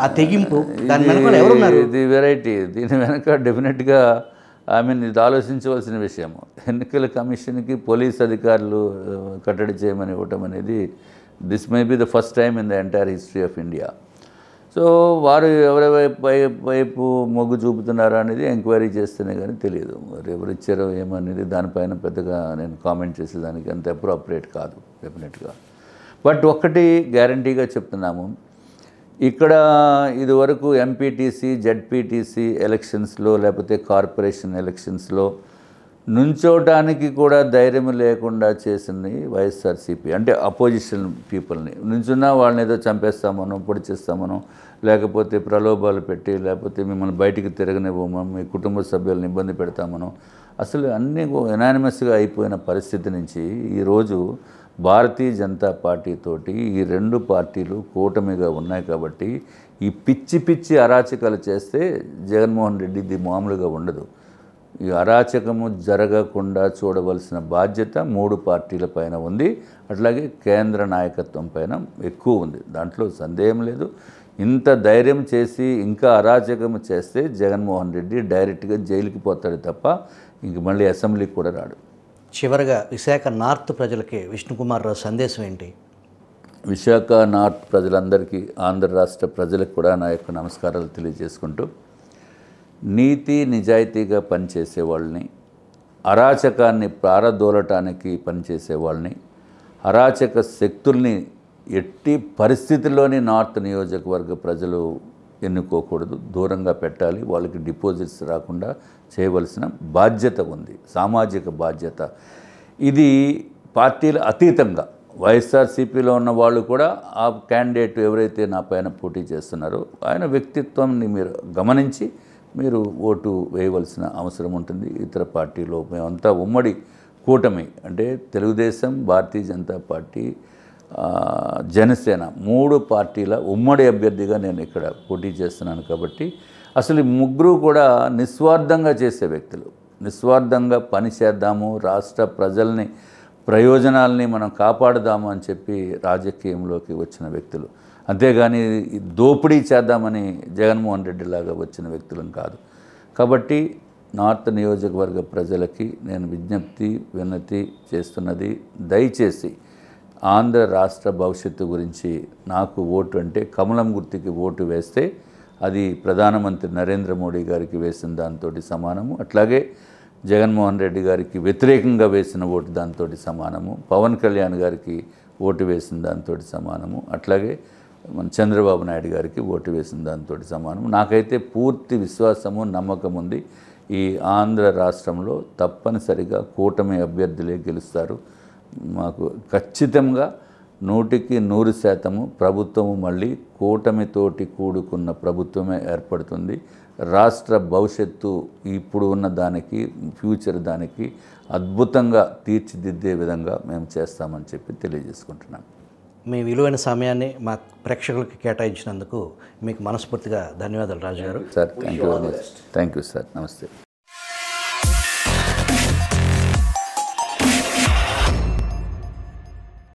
Speaker 2: ఆ తెగింపు, దాని వెనకాల ఎవరున్నారు?
Speaker 3: ఇది వెరైటీ. దీని వెనక డెఫినెట్గా ఇది ఆలోచించవలసిన విషయము. ఎన్నికల కమిషన్కి పోలీస్ అధికారులు కట్టడి చేయమని ఇవ్వటం అనేది this may be the first time in the entire history of India. So వారు ఎవరి వైపు మొగ్గు చూపుతున్నారా అనేది ఎంక్వైరీ చేస్తేనే కానీ తెలియదు. మరి ఎవరు ఇచ్చారో ఏమనేది దానిపైన పెద్దగా నేను కామెంట్ చేసేదానికి అంత అప్రోప్రియేట్ కాదు డెఫినెట్గా. బట్ ఒక్కటి గ్యారంటీగా చెప్తున్నాము, ఇక్కడ ఇదివరకు ఎంపీటీసీ, జెడ్పీటీసీ ఎలక్షన్స్లో లేకపోతే కార్పొరేషన్ ఎలక్షన్స్లో నుంచోటానికి కూడా ధైర్యం లేకుండా చేసింది వైఎస్ఆర్సీపీ. అంటే అపోజిషన్ పీపుల్ని నుంచున్నా వాళ్ళని ఏదో చంపేస్తామనో, పొడి చేస్తామనో, లేకపోతే ప్రలోభాలు పెట్టి, లేకపోతే మిమ్మల్ని బయటికి తిరగనివ్వమో, మీ కుటుంబ సభ్యులను ఇబ్బంది పెడతామనో, అసలు అన్నీ ఎనానిమస్గా అయిపోయిన పరిస్థితి నుంచి ఈరోజు భారతీయ జనతా పార్టీతోటి ఈ రెండు పార్టీలు కూటమిగా ఉన్నాయి కాబట్టి ఈ పిచ్చి అరాచకాలు చేస్తే జగన్మోహన్ రెడ్డిది మామూలుగా ఉండదు. ఈ అరాచకము జరగకుండా చూడవలసిన బాధ్యత 3 పార్టీల పైన ఉంది. అట్లాగే కేంద్ర నాయకత్వం పైన ఎక్కువ ఉంది, దాంట్లో సందేహం లేదు. ఇంత ధైర్యం చేసి ఇంకా అరాచకము చేస్తే జగన్మోహన్ రెడ్డి డైరెక్ట్గా జైలుకి పోతాడు తప్ప ఇంక మళ్ళీ అసెంబ్లీకి కూడా రాడు.
Speaker 2: చివరగా విశాఖ నార్త్ ప్రజలకి విష్ణుకుమార్ రావు సందేశం ఏంటి?
Speaker 3: విశాఖ నార్త్ ప్రజలందరికీ, ఆంధ్ర రాష్ట్ర ప్రజలకు కూడా నా యొక్క నమస్కారాలు తెలియజేసుకుంటూ, నీతి నిజాయితీగా పనిచేసే వాళ్ళని అరాచకాన్ని పారదోలటానికి పనిచేసే వాళ్ళని, అరాచక శక్తుల్ని ఎట్టి పరిస్థితుల్లోని నార్త్ నియోజకవర్గ ప్రజలు ఎన్నుకోకూడదు, దూరంగా పెట్టాలి. వాళ్ళకి డిపాజిట్స్ రాకుండా చేయవలసిన బాధ్యత ఉంది, సామాజిక బాధ్యత. ఇది పార్టీల అతీతంగా వైఎస్ఆర్సీపీలో ఉన్న వాళ్ళు కూడా ఆ క్యాండిడేట్ ఎవరైతే నా పైన పోటీ చేస్తున్నారో ఆయన వ్యక్తిత్వాన్ని మీరు గమనించి మీరు ఓటు వేయవలసిన అవసరం ఉంటుంది. ఇతర పార్టీలో మేమంతా ఉమ్మడి కూటమి అంటే తెలుగుదేశం, భారతీయ జనతా పార్టీ, జనసేన 3 పార్టీల ఉమ్మడి అభ్యర్థిగా నేను ఇక్కడ పోటీ చేస్తున్నాను. కాబట్టి అసలు ఈ ముగ్గురు కూడా నిస్వార్థంగా చేసే వ్యక్తులు, నిస్వార్థంగా పని చేద్దాము, రాష్ట్ర ప్రజల్ని ప్రయోజనాల్ని మనం కాపాడుదాము అని చెప్పి రాజకీయంలోకి వచ్చిన వ్యక్తులు. అంతేగాని దోపిడీ చేద్దామని జగన్మోహన్ రెడ్డి లాగా వచ్చిన వ్యక్తులం కాదు. కాబట్టి నార్త్ నియోజకవర్గ ప్రజలకి నేను విజ్ఞప్తి వినతి చేస్తున్నది, దయచేసి ఆంధ్ర రాష్ట్ర భవిష్యత్తు గురించి నాకు ఓటు అంటే కమలం గుర్తుకి ఓటు వేస్తే అది ప్రధానమంత్రి నరేంద్ర మోడీ గారికి వేసిన దాంతో సమానము. అట్లాగే జగన్మోహన్ రెడ్డి గారికి వ్యతిరేకంగా వేసిన ఓటు దాంతో సమానము. పవన్ కళ్యాణ్ గారికి ఓటు వేసిన దాంతో సమానము. అట్లాగే మన చంద్రబాబు నాయుడు గారికి ఓటు వేసిన దాంతో సమానము. నాకైతే పూర్తి విశ్వాసము, నమ్మకం ఉంది. ఈ ఆంధ్ర రాష్ట్రంలో తప్పనిసరిగా కూటమి అభ్యర్థులే గెలుస్తారు. మాకు ఖచ్చితంగా 100% ప్రభుత్వము మళ్ళీ కూటమితోటి కూడుకున్న ప్రభుత్వమే ఏర్పడుతుంది. రాష్ట్ర భవిష్యత్తు ఇప్పుడు ఉన్న దానికి, ఫ్యూచర్ దానికి అద్భుతంగా తీర్చిదిద్దే విధంగా మేము చేస్తామని చెప్పి తెలియజేసుకుంటున్నాను.
Speaker 2: మీ విలువైన సమయాన్ని మా ప్రేక్షకులకి కేటాయించినందుకు మీకు మనస్ఫూర్తిగా ధన్యవాదాలు రాజు గారు.
Speaker 3: Sir thank you very much. Thank you sir. నమస్తే.